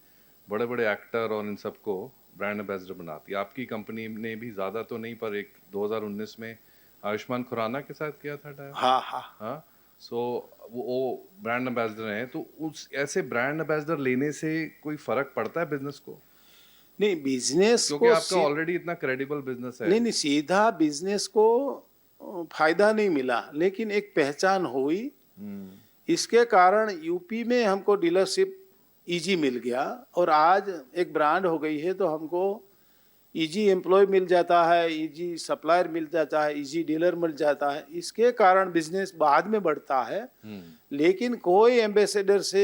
Speaker 2: बड़े बड़े एक्टर और इन सबको ब्रांड एम्बेसडर बनाती है। आपकी कंपनी ने भी ज़्यादा तो नहीं, पर एक 2019 में आयुष्मान खुराना के साथ किया था टाइप।
Speaker 3: हाँ हाँ
Speaker 2: हाँ, सो वो ब्रांड एम्बेसडर हैं, तो उस ऐसे ब्रांड एम्बेसडर लेने से कोई फर्क पड़ता है बिजनेस को?
Speaker 3: नहीं, बिजनेस
Speaker 2: क्योंकि
Speaker 3: को
Speaker 2: आपका ऑलरेडी इतना क्रेडिबल बिजनेस है।
Speaker 3: नहीं नहीं, सीधा बिजनेस को फायदा नहीं मिला, लेकिन एक पहचान हुई। इसके कारण यूपी में हमको डीलरशिप इजी मिल गया, और आज एक ब्रांड हो गई है, तो हमको इजी एम्प्लॉय मिल जाता है, इजी सप्लायर मिल जाता है, इजी डीलर मिल जाता है। इसके कारण बिजनेस बाद में बढ़ता है, लेकिन कोई एम्बेसडर से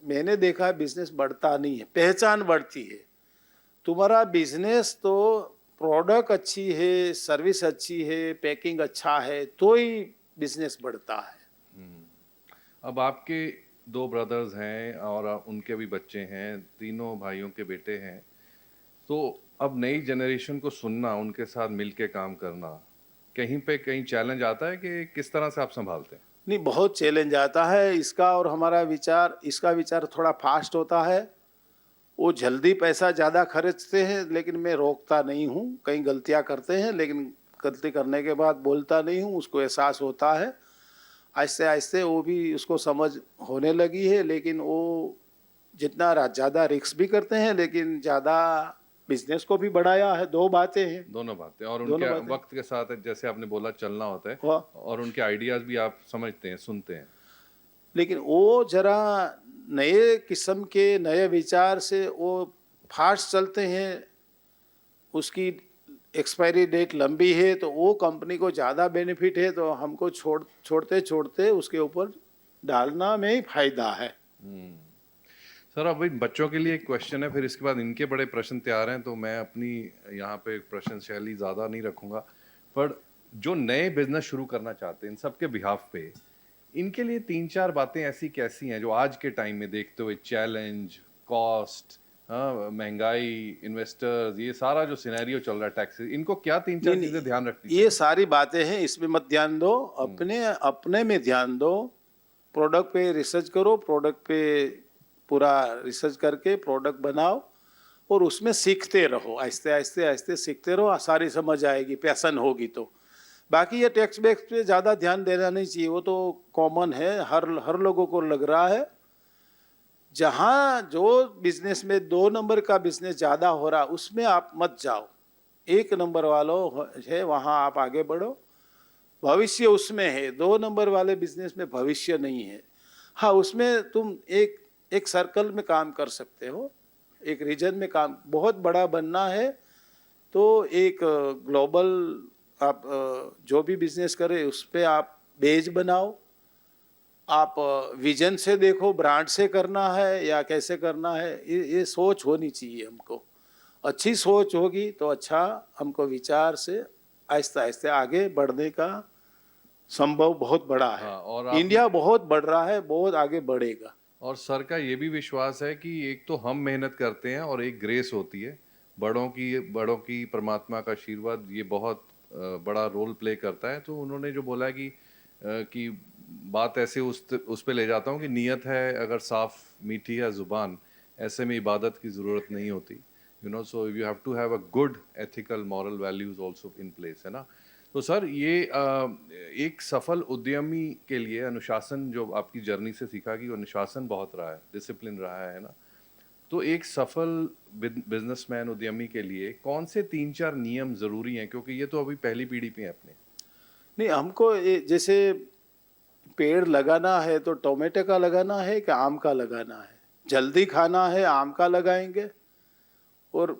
Speaker 3: मैंने देखा है बिजनेस बढ़ता नहीं है, पहचान बढ़ती है। तुम्हारा बिजनेस तो प्रोडक्ट अच्छी है, सर्विस अच्छी है, पैकिंग अच्छा है, तो ही बिजनेस बढ़ता है।
Speaker 2: अब आपके 2 ब्रदर्स हैं और उनके भी बच्चे हैं, तीनों भाइयों के बेटे हैं, तो अब नई जनरेशन को सुनना, उनके साथ मिलके काम करना, कहीं पे कहीं चैलेंज आता है कि किस तरह से आप संभालते हैं?
Speaker 3: नहीं, बहुत चैलेंज आता है इसका, और हमारा विचार, इसका विचार थोड़ा फास्ट होता है। वो जल्दी पैसा ज़्यादा खर्चते हैं, लेकिन मैं रोकता नहीं हूँ। कई गलतियाँ करते हैं, लेकिन गलती करने के बाद बोलता नहीं हूँ, उसको एहसास होता है। आहिस्ते आहिस्ते वो भी, उसको समझ होने लगी है, लेकिन वो जितना ज़्यादा रिस्क भी करते हैं, लेकिन ज़्यादा बिजनेस को भी बढ़ाया है। दो बातें हैं।
Speaker 2: दोनों बातें, और
Speaker 3: दोनों
Speaker 2: उनके
Speaker 3: बातें।
Speaker 2: वक्त के साथ जैसे आपने बोला चलना होता है,
Speaker 3: वाह।
Speaker 2: और उनके आइडियाज भी आप समझते हैं, सुनते हैं।
Speaker 3: लेकिन वो जरा नए किस्म के नए विचार से वो फास्ट चलते हैं, उसकी एक्सपायरी डेट लंबी है, तो वो कंपनी को ज़्यादा बेनिफिट है, तो हमको छोड़ते छोड़ते उसके ऊपर डालना में ही फायदा है।
Speaker 2: सर, अब इन बच्चों के लिए एक क्वेश्चन है, फिर इसके बाद इनके बड़े प्रश्न तैयार हैं, तो मैं अपनी यहाँ पे प्रश्न शैली ज़्यादा नहीं रखूँगा। पर जो नए बिजनेस शुरू करना चाहते हैं, इन सब के बिहाफ पे, इनके लिए 3-4 बातें ऐसी कैसी हैं जो आज के टाइम में देखते हुए चैलेंज, कॉस्ट, हाँ, महंगाई, इन्वेस्टर्स, ये सारा जो सिनेरियो चल रहा है, टैक्सेस, इनको क्या 3-4
Speaker 3: नहीं,
Speaker 2: चीज़ें ध्यान रखनी
Speaker 3: ये सारी बातें हैं, इसमें मत ध्यान दो, अपने अपने में ध्यान दो। प्रोडक्ट पे रिसर्च करो, प्रोडक्ट पे पूरा रिसर्च करके प्रोडक्ट बनाओ, और उसमें सीखते रहो, आहिस्ते आहिस्ते आहिस्ते सीखते रहो, सारी समझ आएगी, पैशन होगी तो। बाकी ये टैक्स बैक्स पे ज़्यादा ध्यान देना नहीं चाहिए, वो तो कॉमन है, हर लोगों को लग रहा है। जहाँ जो बिजनेस में 2 नंबर का बिजनेस ज़्यादा हो रहा, उसमें आप मत जाओ। 1 नंबर वालों है, वहाँ आप आगे बढ़ो, भविष्य उसमें है। 2 नंबर वाले बिजनेस में भविष्य नहीं है। हाँ, उसमें तुम एक सर्कल में काम कर सकते हो, एक रीजन में काम। बहुत बड़ा बनना है तो एक ग्लोबल, आप जो भी बिजनेस करें उस पर आप बेज बनाओ, आप विजन से देखो, ब्रांड से करना है या कैसे करना है, ये सोच होनी चाहिए हमको। अच्छी सोच होगी तो अच्छा, हमको विचार से आहिस्ते आहिस्ते आगे बढ़ने का संभव बहुत बड़ा है।
Speaker 2: हाँ, और
Speaker 3: इंडिया बहुत बढ़ रहा है, बहुत आगे बढ़ेगा।
Speaker 2: और सर का ये भी विश्वास है कि एक तो हम मेहनत करते हैं, और एक ग्रेस होती है बड़ों की परमात्मा का आशीर्वाद, ये बहुत बड़ा रोल प्ले करता है। तो उन्होंने जो बोला है कि बात ऐसे उस पे ले जाता हूँ कि नीयत है अगर साफ मीठी है ज़ुबान, ऐसे में इबादत की ज़रूरत नहीं होती, so you have to have a good ethical moral values also in place, है ना। तो सर, ये एक सफल उद्यमी के लिए अनुशासन, जो आपकी जर्नी से सीखा कि अनुशासन बहुत रहा है, डिसिप्लिन रहा है ना, तो एक सफल बिजनेसमैन उद्यमी के लिए कौन से 3-4 नियम ज़रूरी हैं? क्योंकि ये तो अभी पहली पीढ़ी पे हैं अपने।
Speaker 3: नहीं, हमको जैसे पेड़ लगाना है तो टोमेटो का लगाना है कि आम का लगाना है। जल्दी खाना है, आम का लगाएंगे, और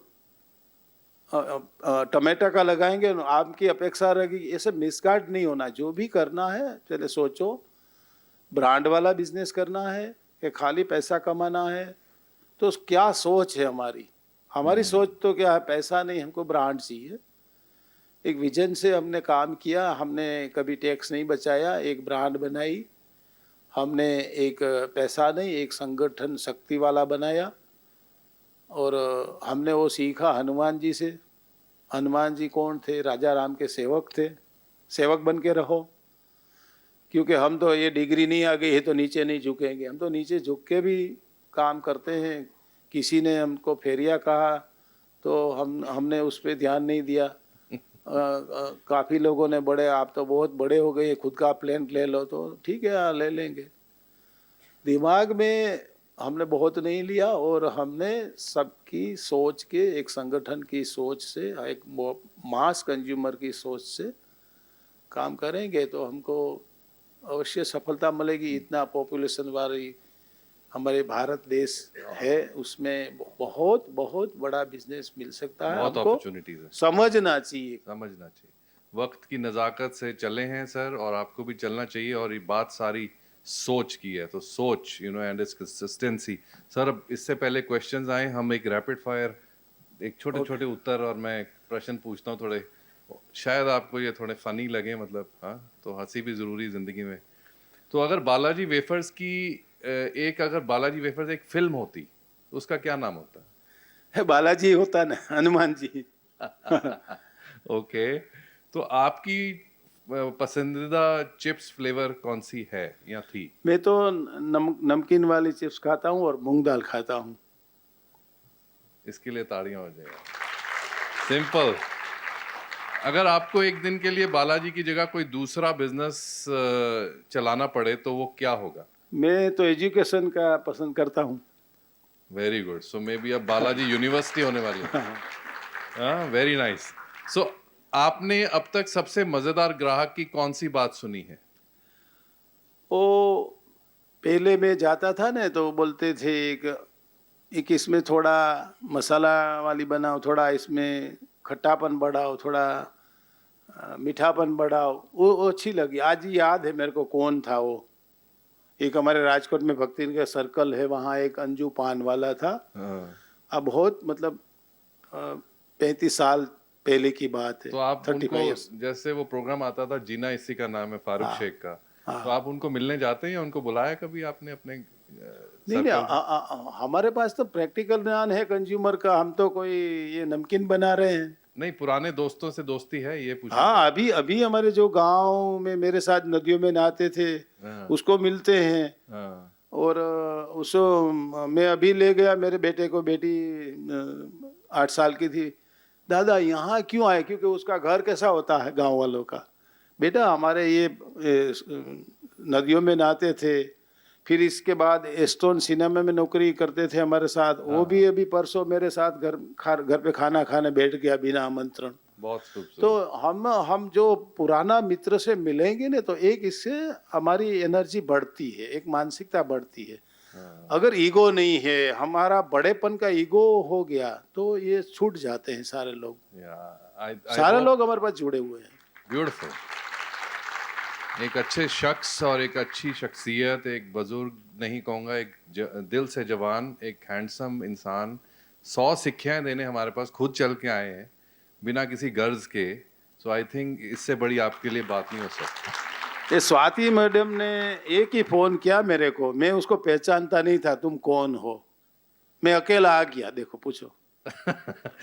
Speaker 3: टमाटर का लगाएंगे, आपकी अपेक्षा रहेगी। ऐसे मिसगाइड नहीं होना। जो भी करना है पहले सोचो, ब्रांड वाला बिजनेस करना है कि खाली पैसा कमाना है। तो क्या सोच है हमारी? हमारी सोच तो क्या है, पैसा नहीं, हमको ब्रांड चाहिए। एक विजन से हमने काम किया, हमने कभी टैक्स नहीं बचाया, एक ब्रांड बनाई हमने, एक पैसा नहीं एक संगठन शक्ति वाला बनाया। और हमने वो सीखा हनुमान जी से। हनुमान जी कौन थे? राजा राम के सेवक थे। सेवक बन के रहो, क्योंकि हम तो ये डिग्री नहीं आ गई है तो नीचे नहीं झुकेंगे। हम तो नीचे झुक के भी काम करते हैं। किसी ने हमको फेरिया कहा तो हमने उस पर ध्यान नहीं दिया। काफ़ी लोगों ने बड़े, आप तो बहुत बड़े हो गए, खुद का प्लेन ले लो, तो ठीक है ले लेंगे। दिमाग में हमने बहुत नहीं लिया, और हमने सबकी सोच के, एक संगठन की सोच से, एक मास कंज्यूमर की सोच से काम करेंगे तो हमको अवश्य सफलता मिलेगी। इतना पॉपुलेशन वाली हमारे भारत देश है, उसमें बहुत बहुत बड़ा बिजनेस मिल सकता है।
Speaker 2: बहुत
Speaker 3: हमको
Speaker 2: अपॉर्चुनिटीज है,
Speaker 3: समझना चाहिए।
Speaker 2: समझना चाहिए। वक्त की नज़ाकत से चले हैं सर, और आपको भी चलना चाहिए। और ये बात सारी सोच की है, तो सोच एंड इट्स कंसिस्टेंसी। सर, अब इससे पहले क्वेश्चंस आए, हम एक रैपिड फायर, एक छोटे छोटे उत्तर, और मैं प्रश्न पूछता हूँ थोड़े, शायद आपको ये थोड़े फनी लगे, मतलब हाँ, तो हंसी भी ज़रूरी ज़िंदगी में। तो अगर बालाजी वेफर्स की अगर बालाजी वेफर्स एक फिल्म होती तो उसका क्या नाम होता?
Speaker 3: बालाजी होता ना, हनुमान जी।
Speaker 2: ओके, तो आपकी पसंदीदा चिप्स फ्लेवर कौन सी है या थी?
Speaker 3: मैं तो नमकीन वाली चिप्स खाता हूँ और मूंग दाल खाता हूँ।
Speaker 2: इसके लिए ताड़ियां हो जाएगा। सिंपल। अगर आपको एक दिन के लिए बालाजी की जगह कोई दूसरा बिजनेस चलाना पड़े तो वो क्या होगा?
Speaker 3: मैं तो एजुकेशन का पसंद करता हूँ।
Speaker 2: Very good. So may be अब बालाजी यूनिवर्सिटी होने वाली है। हाँ, वेरी नाइस। सो आपने अब तक सबसे मजेदार ग्राहक की कौन सी बात सुनी है?
Speaker 3: वो पहले मैं जाता था ना, तो बोलते थे एक इसमें थोड़ा मसाला वाली बनाओ, थोड़ा इसमें खट्टापन बढ़ाओ, थोड़ा मीठापन बढ़ाओ। वो अच्छी लगी। आज ही याद है मेरे को कौन था वो। एक हमारे राजकोट में भक्ति का सर्कल है, वहाँ एक अंजू पान वाला था। अब बहुत मतलब 35 साल पहले की बात है।
Speaker 2: तो आप
Speaker 3: 35
Speaker 2: उनको,
Speaker 3: years।
Speaker 2: जैसे वो प्रोग्राम आता था जीना इसी का नाम है, फारूक
Speaker 3: हाँ,
Speaker 2: शेख का,
Speaker 3: हाँ।
Speaker 2: तो आप उनको मिलने जाते हैं या उनको बुलाया कभी आपने अपने
Speaker 3: नहीं नहीं, हमारे पास तो प्रैक्टिकल ज्ञान है कंज्यूमर का। हम तो कोई ये नमकीन बना रहे हैं।
Speaker 2: नहीं, पुराने दोस्तों से दोस्ती है, ये पूछा।
Speaker 3: हाँ, अभी अभी हमारे जो गांव में मेरे साथ नदियों में नहाते थे,
Speaker 2: हाँ।
Speaker 3: उसको मिलते हैं।
Speaker 2: हाँ।
Speaker 3: और उसको मैं अभी ले गया मेरे बेटे को। बेटी 8 साल की थी। दादा यहाँ क्यों आए? क्योंकि उसका घर कैसा होता है गांव वालों का। बेटा हमारे ये नदियों में नहाते थे। फिर इसके बाद एस्टोन सिनेमा में नौकरी करते थे हमारे साथ। वो भी अभी परसों मेरे साथ घर पे खाना खाने बैठ गया बिना आमंत्रण।
Speaker 2: बहुत खूबसूरत।
Speaker 3: तो हम जो पुराना मित्र से मिलेंगे ना, तो एक इससे हमारी एनर्जी बढ़ती है, एक मानसिकता बढ़ती है। अगर ईगो नहीं है, हमारा बड़ेपन का ईगो हो गया तो ये छूट जाते हैं सारे लोग। सारे लोग हमारे पास जुड़े हुए हैं।
Speaker 2: ब्यूटीफुल। एक अच्छे शख्स और एक अच्छी शख्सियत, एक बुजुर्ग नहीं कहूँगा, एक दिल से जवान, एक हैंडसम इंसान, 100 सिक्कियाँ देने हमारे पास खुद चल के आए हैं बिना किसी गर्ज के। सो आई थिंक इससे बड़ी आपके लिए बात नहीं हो सकती।
Speaker 3: ये स्वाति मैडम ने एक ही फोन किया मेरे को, मैं उसको पहचानता नहीं था। तुम कौन हो? मैं अकेला आ गया। देखो पूछो।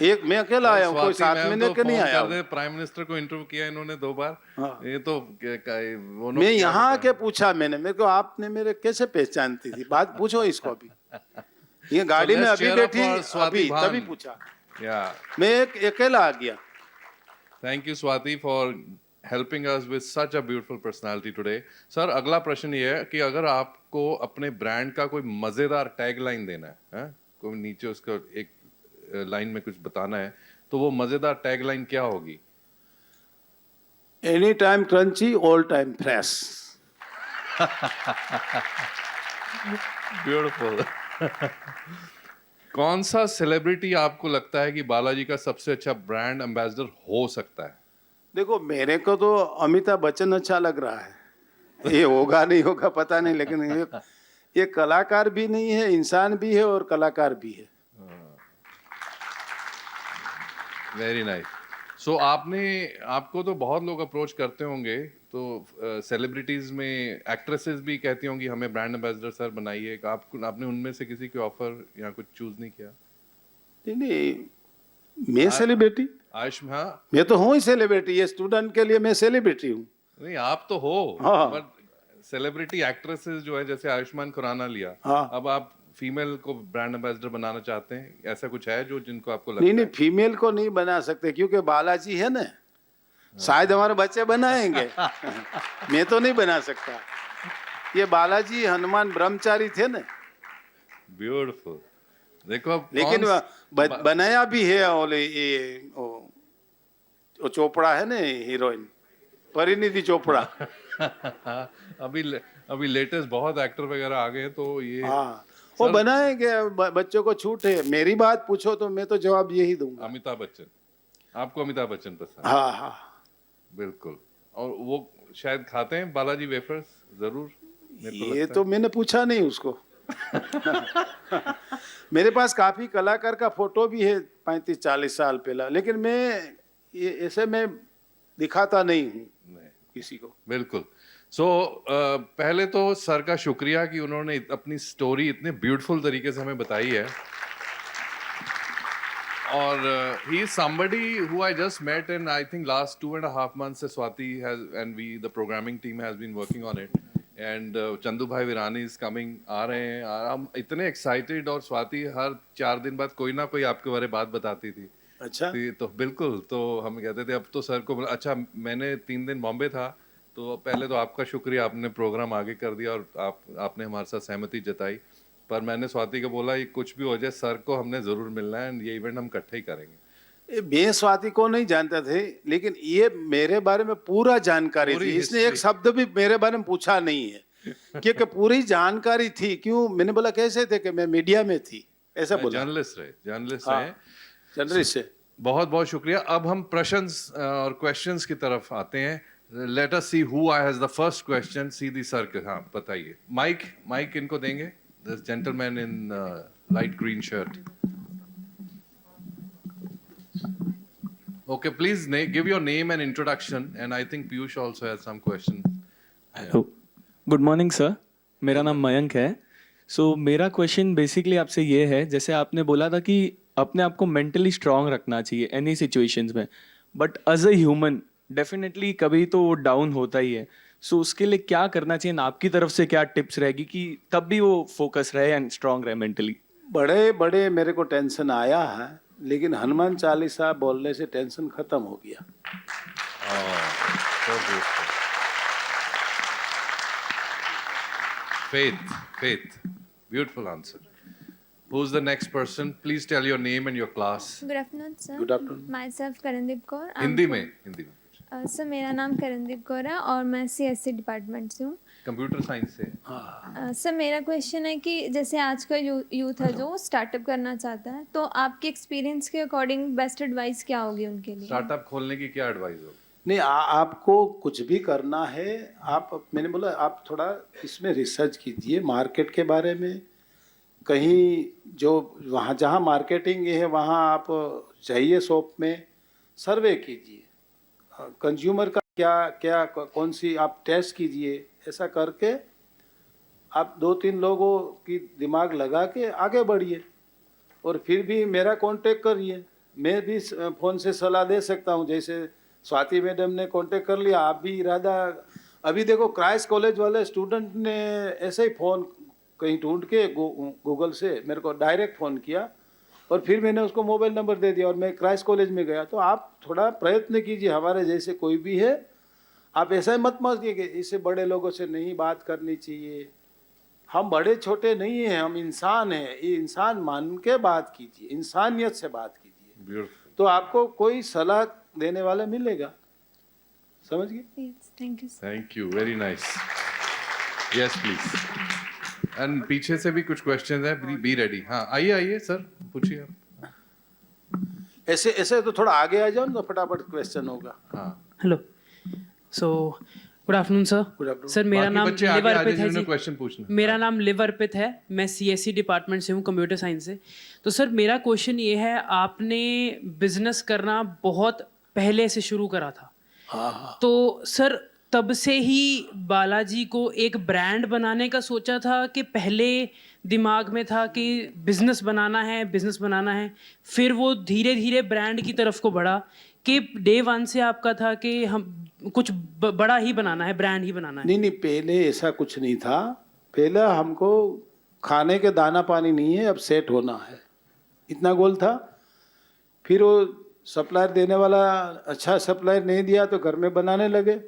Speaker 3: एक मैं अकेला आया हूँ, कोई साथ में नहीं आया हूँ।
Speaker 2: प्राइम मिनिस्टर को इंटरव्यू किया इन्होंने 2 बार।
Speaker 3: हाँ।
Speaker 2: ये तो
Speaker 3: मैं यहाँ आके पूछा, मेरे को आपने मेरे कैसे पहचानती थी? बात पूछो इसको अभी। ये गाड़ी में अभी बैठी, अभी तभी पूछा। मैं अकेला आ गया।
Speaker 2: Thank you Swati for helping us with such a beautiful personality today. Sir, अगला प्रश्न ये है कि अगर आपको अपने ब्रांड का कोई मजेदार टैग लाइन देना है, कोई नीचे उसका एक लाइन में कुछ बताना है, तो वो मजेदार टैग लाइन क्या होगी?
Speaker 3: Any time crunchy, all time fresh.
Speaker 2: Beautiful. कौन सा सेलिब्रिटी आपको लगता है कि बालाजी का सबसे अच्छा ब्रांड एम्बेसडर हो सकता है?
Speaker 3: देखो मेरे को तो अमिताभ बच्चन अच्छा लग रहा है, ये होगा नहीं होगा पता नहीं, लेकिन ये कलाकार भी नहीं है, इंसान भी है और कलाकार भी है।
Speaker 2: Very nice. सो आपको तो बहुत लोग अप्रोच करते होंगे, तो सेलिब्रिटीज में एक्ट्रेसेस भी कहती होंगी हमें ब्रांड एम्बेसडर सर बनाइए, आपने उनमें से किसी के ऑफर या कुछ चूज नहीं किया?
Speaker 3: नहीं नहीं, मैं सेलिब्रिटी,
Speaker 2: आयुष्मान, हाँ,
Speaker 3: मैं तो हूँ ही सेलिब्रिटी, ये स्टूडेंट के लिए मैं सेलिब्रिटी हूँ।
Speaker 2: नहीं आप तो हो,
Speaker 3: हाँ।
Speaker 2: बट सेलिब्रिटी एक्ट्रेसेस जो है, जैसे आयुष्मान खुराना लिया,
Speaker 3: हाँ।
Speaker 2: अब आप फीमेल को ब्रांड एम्बेसडर बनाना चाहते हैं, ऐसा कुछ है जो जिनको आपको लगता
Speaker 3: नहीं नहीं,
Speaker 2: है?
Speaker 3: फीमेल को नहीं बना सकते क्योंकि बालाजी है ना, शायद हमारे बच्चे बनाएंगे। मैं तो नहीं बना सकता। ये बालाजी हनुमान ब्रह्मचारी थे ना,
Speaker 2: ब्यूटीफुल। देखो अब
Speaker 3: लेकिन बनाया भी है। और ये वो चोपड़ा है ना, हीरोइन परिणीति चोपड़ा।
Speaker 2: अभी लेटेस्ट बहुत एक्टर वगैरह आ गए हैं, तो ये
Speaker 3: हाँ, वो बनाएंगे, बच्चों को छूट है। मेरी बात पूछो तो मैं तो जवाब यही दूंगा।
Speaker 2: अमिताभ बच्चन, आपको अमिताभ बच्चन पसंद?
Speaker 3: हाँ हाँ,
Speaker 2: बिल्कुल। और वो शायद खाते हैं बालाजी वेफर्स, जरूर। मेरे को
Speaker 3: ये
Speaker 2: लगता
Speaker 3: तो मैंने पूछा नहीं उसको। मेरे पास काफी कलाकार का फोटो भी है 35-40 साल पहला, लेकिन मैं ये ऐसे में दिखाता नहीं हूँ
Speaker 2: नहीं,
Speaker 3: किसी को।
Speaker 2: बिल्कुल। सो पहले तो सर का शुक्रिया कि उन्होंने अपनी स्टोरी इतने ब्यूटीफुल तरीके से हमें बताई है। और he is somebody who I just met in I think last 2.5 months से Swati has and the programming team has been working on it, and Chandu भाई वीरानी is coming, आ रहे हैं, हम इतने excited। और स्वाति हर 4 दिन बाद कोई ना कोई आपके बारे में बात बताती थी।
Speaker 3: अच्छा,
Speaker 2: तो बिल्कुल, तो हम कहते थे अब तो सर को बोला, अच्छा मैंने 3 दिन बॉम्बे था, तो पहले तो आपका शुक्रिया, आपने प्रोग्राम आगे कर दिया और आपने हमारे साथ सहमति जताई। पर मैंने स्वाति को बोला ये कुछ भी हो जाए सर को हमने जरूर मिलना है, ये इवेंट हम इकट्ठे ही करेंगे।
Speaker 3: मैं स्वाति को नहीं जानता थे, लेकिन ये मेरे बारे में पूरा जानकारी
Speaker 2: पूरी
Speaker 3: थी। इसने एक शब्द भी मेरे बारे में पूछा नहीं है, क्योंकि पूरी जानकारी थी। क्यों? मैंने बोला कैसे थे कि मैं मीडिया में थी, ऐसा बोला।
Speaker 2: जर्नलिस्ट रहे।
Speaker 3: हाँ, जर्नलिस्ट से।
Speaker 2: बहुत बहुत शुक्रिया। अब हम प्रश्न और क्वेश्चंस की तरफ आते हैं। Let us see who has the first question. Sidhi sir के, हाँ बताइए। माइक इनको देंगे। This gentleman in light green shirt. Okay, please give your name and introduction, and I think Piyush also has some questions.
Speaker 4: Hello, good morning sir. मेरा नाम मयंक है। मेरा क्वेश्चन बेसिकली आपसे ये है, जैसे आपने बोला था कि अपने आप को मेंटली स्ट्रांग रखना चाहिए एनी सिचुएशंस में, but as a human definitely कभी तो डाउन होता ही है। उसके लिए क्या करना चाहिए, ना आपकी तरफ से क्या टिप्स रहेगी कि तब भी वो फोकस रहे एंड स्ट्रांग रहे मेंटली?
Speaker 3: बड़े बड़े मेरे को टेंशन आया है, लेकिन हनुमान चालीसा बोलने से टेंशन खत्म हो गया।
Speaker 2: So beautiful. Faith. Beautiful answer. Who's the next person? Please tell your name and your class.
Speaker 5: Good afternoon, sir.
Speaker 3: Good afternoon.
Speaker 5: Myself Karandeep Kaur.
Speaker 2: Hindi में।
Speaker 5: सर मेरा नाम करणदीप कौर है और मैं CSC डिपार्टमेंट से हूँ।
Speaker 2: कंप्यूटर साइंस से।
Speaker 5: सर मेरा क्वेश्चन है कि जैसे आज का यूथ है जो स्टार्टअप करना चाहता है, तो आपके एक्सपीरियंस के अकॉर्डिंग बेस्ट एडवाइस क्या होगी उनके लिए?
Speaker 2: स्टार्टअप खोलने की क्या एडवाइस होगी?
Speaker 3: नहीं, आपको कुछ भी करना है, मैंने बोला आप थोड़ा इसमें रिसर्च कीजिए मार्केट के बारे में। कहीं जो वहाँ जहाँ मार्केटिंग है वहाँ आप जाइए, शॉप में सर्वे कीजिए, कंज्यूमर का क्या कौन सी आप टेस्ट कीजिए। ऐसा करके आप 2-3 लोगों की दिमाग लगा के आगे बढ़िए, और फिर भी मेरा कांटेक्ट करिए। मैं भी फ़ोन से सलाह दे सकता हूँ, जैसे स्वाति मैडम ने कांटेक्ट कर लिया, आप भी इरादा। अभी देखो क्राइस्ट कॉलेज वाले स्टूडेंट ने ऐसे ही फ़ोन कहीं ढूंढ के गूगल से मेरे को डायरेक्ट फ़ोन किया, और फिर मैंने उसको मोबाइल नंबर दे दिया और मैं क्राइस्ट कॉलेज में गया। तो आप थोड़ा प्रयत्न कीजिए, हमारे जैसे कोई भी है, आप ऐसा ही मत समझिए कि इससे बड़े लोगों से नहीं बात करनी चाहिए। हम बड़े छोटे नहीं हैं, हम इंसान हैं। ये इंसान मान के बात कीजिए, इंसानियत से बात कीजिए।
Speaker 2: Beautiful.
Speaker 3: तो आपको कोई सलाह देने वाला मिलेगा, समझ गए?
Speaker 5: Yes, thank you, sir.
Speaker 2: Thank you. Very nice. Yes, please. And पीछे से भी कुछ क्वेश्चंस हैं, बी रेडी। हाँ, आइए आइए सर, पूछिए आप।
Speaker 3: ऐसे ऐसे तो थोड़ा आगे आ जाओ ना, तो फटाफट क्वेश्चन होगा।
Speaker 2: हाँ,
Speaker 6: hello so good afternoon sir.
Speaker 3: Good afternoon.
Speaker 6: Sir मेरा
Speaker 2: बाकी
Speaker 6: नाम
Speaker 2: बच्चे आगे
Speaker 6: लिव
Speaker 2: आ जाए
Speaker 6: अर्पित है
Speaker 2: जिन्होंने
Speaker 6: जी।
Speaker 2: क्वेश्चन पूछना।
Speaker 6: मेरा नाम लिव अर्पित है, मैं सीएससी डिपार्टमेंट से हूँ, कंप्यूटर साइंस से। तो सर मेरा क्वेश्चन ये है, आपने बिजनेस करना बहुत पहले से शुरू करा था,
Speaker 3: हाँ,
Speaker 6: तो सर तब से ही बालाजी को एक ब्रांड बनाने का सोचा था कि पहले दिमाग में था कि बिजनेस बनाना है, बिजनेस बनाना है, फिर वो धीरे धीरे ब्रांड की तरफ को बढ़ा, कि डे वन से आपका था कि हम कुछ बड़ा ही बनाना है, ब्रांड ही बनाना है?
Speaker 3: नहीं नहीं, पहले ऐसा कुछ नहीं था। पहले हमको खाने के दाना पानी नहीं है, अब सेट होना है, इतना गोल था। फिर वो सप्लायर देने वाला अच्छा सप्लायर नहीं दिया तो घर में बनाने लगे।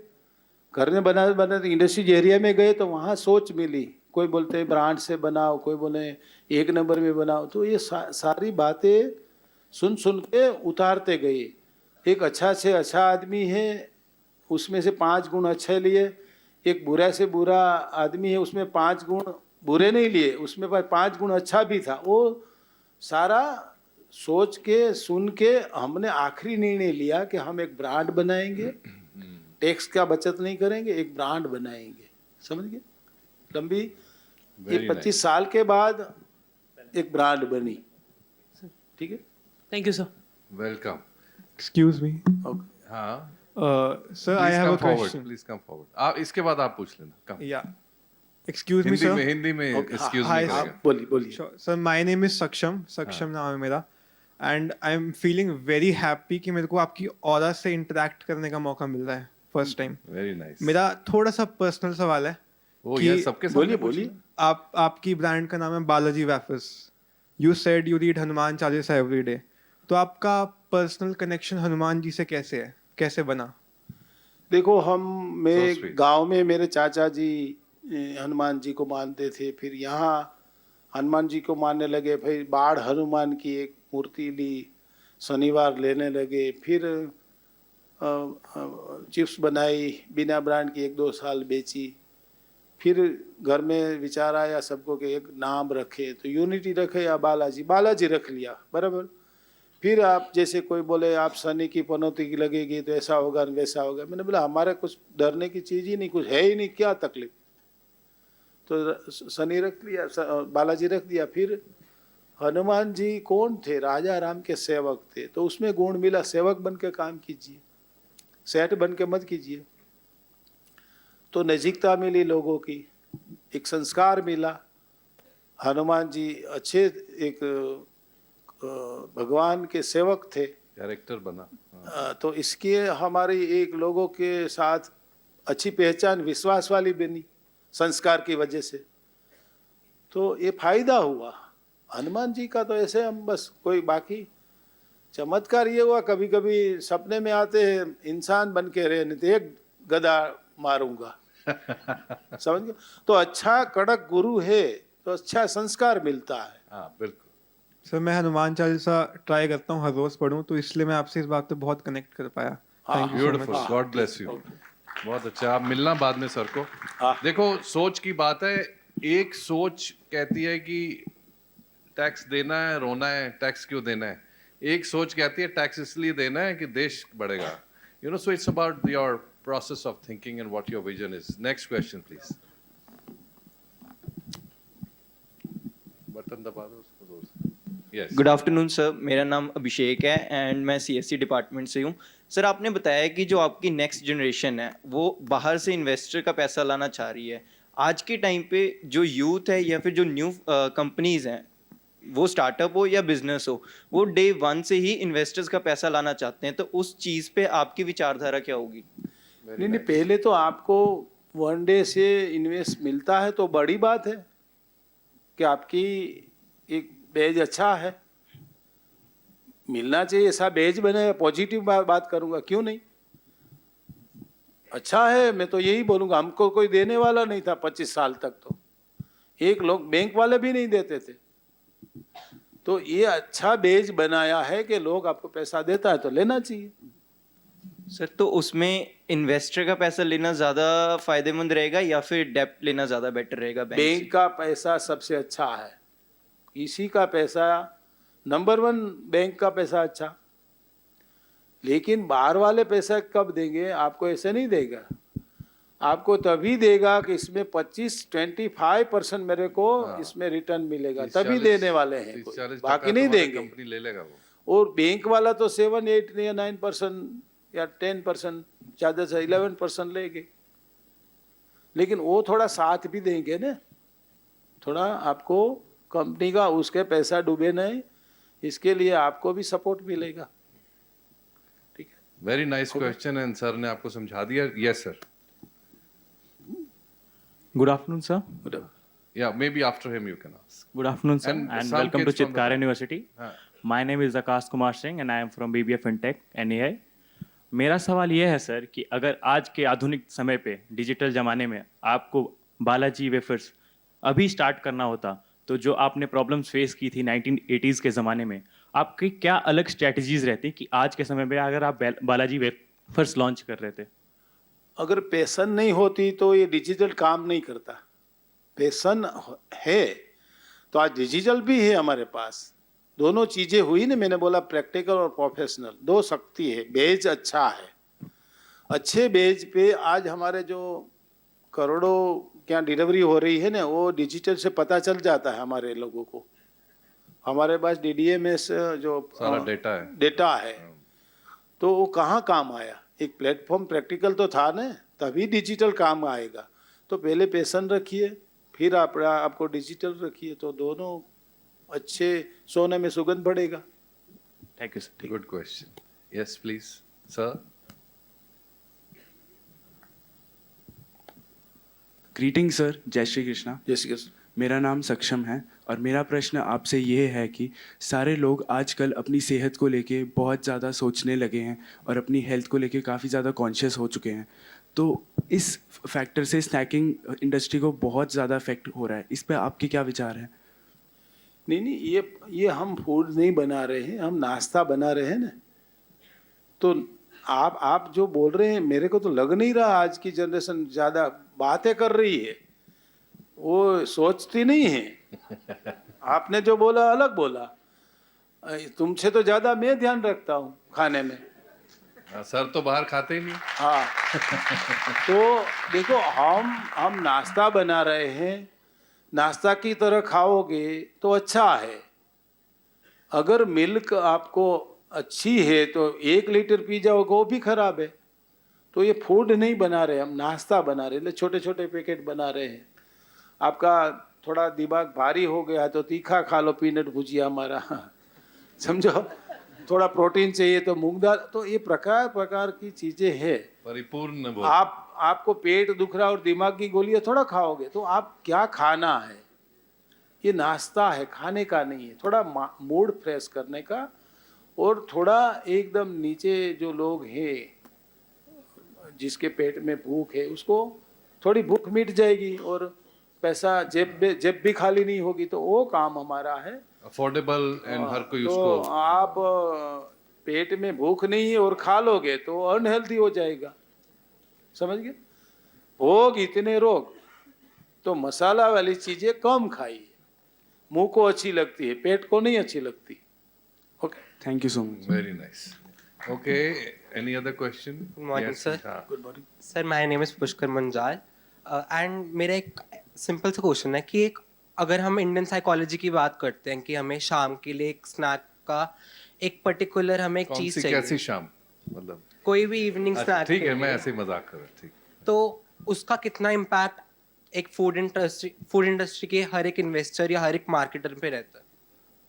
Speaker 3: घर में बनाते इंडस्ट्रीज एरिया में गए तो वहाँ सोच मिली, कोई बोलते हैं ब्रांड से बनाओ, कोई बोले एक नंबर में बनाओ। तो ये सारी बातें सुन सुन के उतारते गए। एक अच्छा से अच्छा आदमी है, उसमें से 5 गुण अच्छे लिए। एक बुरा से बुरा आदमी है, उसमें 5 गुण बुरे नहीं लिए, उसमें 5 गुण अच्छा भी था। वो सारा सोच के सुन के हमने आखिरी निर्णय लिया कि हम एक ब्रांड बनाएंगे, टैक्स का बचत नहीं करेंगे, एक ब्रांड बनाएंगे। समझ गए? लंबी ये 25 साल के बाद एक ब्रांड बनी। ठीक है,
Speaker 6: thank you sir.
Speaker 2: Welcome.
Speaker 7: Excuse me.
Speaker 2: हाँ,
Speaker 7: Sir, I have a question.
Speaker 2: Please come forward. आप इसके बाद आप पूछ लेना। कम।
Speaker 7: Yeah. Excuse me, sir.
Speaker 2: Hindi में एक्सक्यूज
Speaker 7: Hi,
Speaker 2: मी
Speaker 7: sir.
Speaker 2: करेगा।
Speaker 3: बोलिए बोलिए।
Speaker 7: Sure. Sir, my name is Saksham. Saksham नाम है मेरा. And I'm feeling very happy कि मेरे को आपकी ऑरा से इंटरेक्ट करने का मौका मिल रहा है फर्स्ट टाइम।
Speaker 2: Very nice.
Speaker 7: मेरा थोड़ा सा पर्सनल सवाल है
Speaker 2: वो
Speaker 7: कि
Speaker 2: ये सबके सामने
Speaker 3: बोलिए
Speaker 2: पूछिए।
Speaker 3: बोलिए।
Speaker 7: आपकी ब्रांड का नाम है Balaji wafers. You said you read Hanuman Chalisa every day. तो आपका पर्सनल कनेक्शन हनुमान जी से कैसे है, कैसे बना?
Speaker 3: देखो, हम
Speaker 2: So
Speaker 3: मेरे
Speaker 2: sweet.
Speaker 3: गांव में मेरे चाचा जी हनुमान जी को मानते थे। फिर यहाँ हनुमान जी को मानने लगे। फिर बाढ़ हनुमान की एक मूर्ति ली, शनिवार लेने लगे। फिर चिप्स बनाई, बिना ब्रांड की 1-2 साल बेची। फिर घर में विचार आया सबको कि एक नाम रखे, तो यूनिटी रखे या बालाजी, बालाजी रख लिया। बराबर। फिर आप जैसे कोई बोले आप शनि की पनौती की लगेगी तो ऐसा होगा वैसा होगा। मैंने बोला हमारा कुछ डरने की चीज़ ही नहीं, कुछ है ही नहीं, क्या तकलीफ। तो शनि रख लिया, बालाजी रख दिया। फिर हनुमान जी कौन थे? राजा राम के सेवक थे, तो उसमें गुण मिला, सेवक बन के काम कीजिए, सेठ बन के मत कीजिए। तो नजीकता मिली लोगों की, एक संस्कार मिला। हनुमान जी अच्छे एक भगवान के सेवक थे,
Speaker 2: कैरेक्टर बना। हाँ।
Speaker 3: तो इसके हमारी एक लोगों के साथ अच्छी पहचान विश्वास वाली बनी संस्कार की वजह से। तो ये फायदा हुआ हनुमान जी का। तो ऐसे हम बस कोई बाकी चमत्कार ये हुआ, कभी कभी सपने में आते हैं इंसान बन के रहे, नहीं तो एक गदा मारूंगा। समझ गए? तो अच्छा कड़क गुरु है तो अच्छा संस्कार मिलता है।
Speaker 2: हाँ, बिल्कुल।
Speaker 7: सर, मैं हनुमान चालीसा ट्राई करता हूँ, हर रोज पढ़ूं, तो इसलिए मैं आपसे इस बात पे बहुत कनेक्ट कर पाया। Thank you so
Speaker 2: beautiful, God bless you. बहुत अच्छा। आप मिलना बाद में सर को।
Speaker 3: हाँ।
Speaker 2: देखो, सोच की बात है। एक सोच कहती है कि टैक्स देना है, रोना है, टैक्स क्यों देना है। एक सोच कहती है टैक्स इसलिए देना है कि देश बढ़ेगा। You know, so it's about your process of thinking and what your vision is. Next question please. Button दबा दो उसको जोर से। यस।
Speaker 8: गुड आफ्टरनून सर, मेरा नाम अभिषेक है एंड मैं सीएससी डिपार्टमेंट से हूँ। सर, आपने बताया कि जो आपकी नेक्स्ट जनरेशन है वो बाहर से इन्वेस्टर का पैसा लाना चाह रही है। आज के टाइम पे जो यूथ है या फिर जो न्यू कंपनीज हैं, वो स्टार्टअप हो या बिजनेस हो, वो डे वन से ही इन्वेस्टर्स का पैसा लाना चाहते हैं। तो उस चीज़ पे आपकी विचारधारा क्या होगी?
Speaker 3: नहीं नहीं, पहले तो आपको 1 डे से इन्वेस्ट मिलता है तो बड़ी बात है कि आपकी एक बेज अच्छा है, मिलना चाहिए। ऐसा बेज बने, पॉजिटिव बात करूंगा, क्यों नहीं। अच्छा है, मैं तो यही बोलूंगा। हमको कोई देने वाला नहीं था 25 साल तक, तो एक लोग बैंक वाले भी नहीं देते थे। तो ये अच्छा बेज बनाया है कि लोग आपको पैसा देता है तो लेना चाहिए।
Speaker 8: सर तो उसमें इन्वेस्टर का पैसा लेना ज़्यादा फायदेमंद रहेगा या फिर डेप्ट लेना ज़्यादा बेटर रहेगा बैंक से?
Speaker 3: बैंक का पैसा सबसे अच्छा है, इसी का पैसा नंबर 1, बैंक का पैसा अच्छा। लेकिन बाहर वाले पैसा कब देंगे आपको? ऐसे नहीं देगा, आपको तभी देगा कि इसमें 25-25% मेरे को इसमें रिटर्न मिलेगा, तभी देने वाले हैं, बाकी नहीं देंगे।
Speaker 2: कंपनी ले लेगा वो।
Speaker 3: और बैंक वाला तो 7, 8 या 9% या 10%, ज़्यादा से 11% लेंगे। लेकिन वो थोड़ा साथ भी देंगे ना, थोड़ा आपको कंपनी का उसके पैसा डूबे नहीं, इसके लिए आपको भी सपोर्ट मिलेगा। ठीक है,
Speaker 2: very nice question and sir ने आपको समझा दिया। Yes sir,
Speaker 9: Good afternoon, sir.
Speaker 2: या may be after him you can ask.
Speaker 9: Good afternoon, sir,
Speaker 2: And
Speaker 9: and
Speaker 2: some
Speaker 9: welcome to
Speaker 2: kids from the
Speaker 9: Chitkara
Speaker 2: back.
Speaker 9: University.
Speaker 2: हाँ।
Speaker 9: My name is Akash Kumar Singh, and I am from BBA FinTech, NAI. मेरा सवाल ये है सर कि अगर आज के आधुनिक समय पे डिजिटल ज़माने में आपको बालाजी वेफर्स अभी स्टार्ट करना होता, तो जो आपने प्रॉब्लम्स फेस की थी 1980s के ज़माने में, आपकी क्या अलग स्ट्रैटेजीज रहती कि आज के समय पे अगर आप बालाजी वेफर्स लॉन्च कर रहे थे?
Speaker 3: अगर पैसन नहीं होती तो ये डिजिटल काम नहीं करता। पैसन है तो आज डिजिटल भी है हमारे पास, दोनों चीज़ें हुई ना। मैंने बोला प्रैक्टिकल और प्रोफेशनल, दो शक्ति है। बेज अच्छा है, अच्छे बेज पे आज हमारे जो करोड़ों क्या डिलीवरी हो रही है ना, वो डिजिटल से पता चल जाता है हमारे लोगों को। हमारे पास DDMS जो
Speaker 2: सारा
Speaker 3: डेटा है, तो वो कहाँ काम आया? एक प्लेटफॉर्म प्रैक्टिकल तो था ना, तभी डिजिटल काम आएगा। तो पहले पैसन रखिए, फिर आपको डिजिटल रखिए, तो दोनों अच्छे सोने में सुगंध बढ़ेगा।
Speaker 9: Thank you sir.
Speaker 2: Good question. Yes please sir.
Speaker 10: Greeting sir, जय श्री कृष्णा।
Speaker 3: जय श्री कृष्ण।
Speaker 10: मेरा नाम सक्षम है और मेरा प्रश्न आपसे ये है कि सारे लोग आजकल अपनी सेहत को लेके बहुत ज़्यादा सोचने लगे हैं और अपनी हेल्थ को लेके काफ़ी ज़्यादा कॉन्शियस हो चुके हैं। तो इस फैक्टर से स्नैकिंग इंडस्ट्री को बहुत ज़्यादा इफेक्ट हो रहा है, इस पर आपके क्या विचार हैं?
Speaker 3: नहीं, ये हम फूड नहीं बना रहे हैं, हम नाश्ता बना रहे हैं ना। तो आप जो बोल रहे हैं, मेरे को तो लग नहीं रहा आज की जनरेशन ज़्यादा बातें कर रही है, वो सोचती नहीं है। आपने जो बोला अलग बोला, तुमसे तो ज़्यादा मैं ध्यान रखता हूँ खाने में।
Speaker 2: सर तो बाहर खाते ही नहीं।
Speaker 3: हाँ तो देखो, हम नाश्ता बना रहे हैं, नाश्ता की तरह खाओगे तो अच्छा है। अगर मिल्क आपको अच्छी है तो 1 लीटर पी जाओगे, वो भी खराब है। तो ये फूड नहीं बना रहे, हम नाश्ता बना रहे हैं, छोटे छोटे पैकेट बना रहे हैं। आपका थोड़ा दिमाग भारी हो गया तो तीखा खा लो, पीनट भुजिया हमारा, समझो। थोड़ा प्रोटीन चाहिए तो मूंग दाल। तो ये प्रकार की चीजें हैं।
Speaker 2: परिपूर्ण
Speaker 3: आपको पेट दुख रहा और दिमाग की गोलियां थोड़ा खाओगे, तो आप क्या खाना है? ये नाश्ता है, खाने का नहीं है। थोड़ा मूड फ्रेश करने का, और थोड़ा एकदम नीचे जो लोग हैं जिसके पेट में भूख है, उसको थोड़ी भूख मिट जाएगी और पैसा जेब भी खाली नहीं होगी। तो वो काम हमारा है,
Speaker 2: अफोर्डेबल एंड हर कोई
Speaker 3: तो
Speaker 2: उसको।
Speaker 3: आप पेट में भूख नहीं है और खा लोगे तो अनहेल्दी हो जाएगा, समझ गए? भोग इतने रोग, तो मसाला वाली चीजें कम खाइए। मुंह को अच्छी लगती है, पेट को नहीं अच्छी लगती। Okay,
Speaker 10: thank you so much.
Speaker 2: Very nice. Okay, any other question?
Speaker 11: Good morning sir.
Speaker 3: Good morning
Speaker 11: sir, my name is Pushkar Manjal and मेरा एक सिंपल सा क्वेश्चन है कि अगर हम इंडियन साइकोलॉजी की बात करते हैं कि हमें शाम के लिए एक स्नैक का एक पर्टिकुलर हमें एक चीज़ चाहिए,
Speaker 2: कैसी शाम, मतलब
Speaker 11: कोई भी इवनिंग स्नैक।
Speaker 2: ठीक है, मैं ऐसे ही मजाक कर रहा, ठीक।
Speaker 11: तो उसका कितना इम्पैक्ट एक फूड इंडस्ट्री के हर एक इन्वेस्टर या हर एक मार्केटर पे रहता है?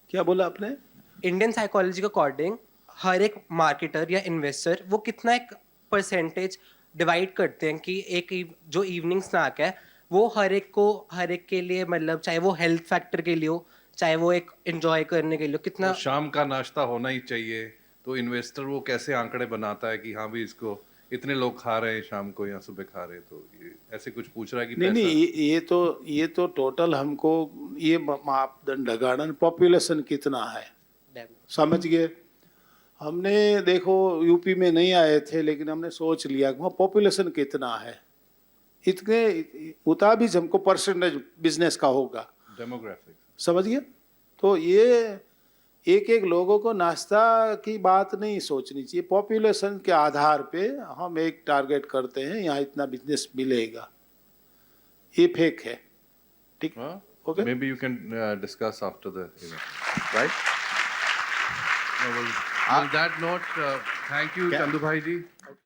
Speaker 3: क्या बोला आपने?
Speaker 11: इंडियन साइकोलॉजी के अकॉर्डिंग हर एक मार्केटर या इन्वेस्टर वो कितना एक परसेंटेज डिवाइड करते हैं कि एक जो इवनिंग स्नैक है वो हर एक के लिए, मतलब चाहे वो हेल्थ फैक्टर के लिए हो, चाहे वो एक एंजॉय करने के लिए हो, कितना
Speaker 2: तो शाम का नाश्ता होना ही चाहिए। तो इन्वेस्टर वो कैसे आंकड़े बनाता है कि हाँ भी इसको इतने लोग खा रहे हैं शाम को या सुबह खा रहे हैं? तो ये ऐसे कुछ पूछ रहा है कि
Speaker 3: नहीं, ये तो टोटल हमको ये मापदंड लगाना, पॉपुलेशन कितना है, समझ गए? हमने देखो यूपी में नहीं आए थे, लेकिन हमने सोच लिया कि वहाँ पॉपुलेशन कितना है, इतने मुताबिक हमको परसेंटेज बिजनेस का होगा,
Speaker 2: डेमोग्राफिक्स
Speaker 3: समझ गए। तो ये एक एक लोगों को नाश्ता की बात नहीं सोचनी चाहिए, पॉपुलेशन के आधार पे हम एक टारगेट करते हैं, यहाँ इतना बिजनेस मिलेगा, ये फेक है। ठीक, okay.
Speaker 2: maybe you can discuss after the event, right? On that note, thank you, Chandu Bhai ji.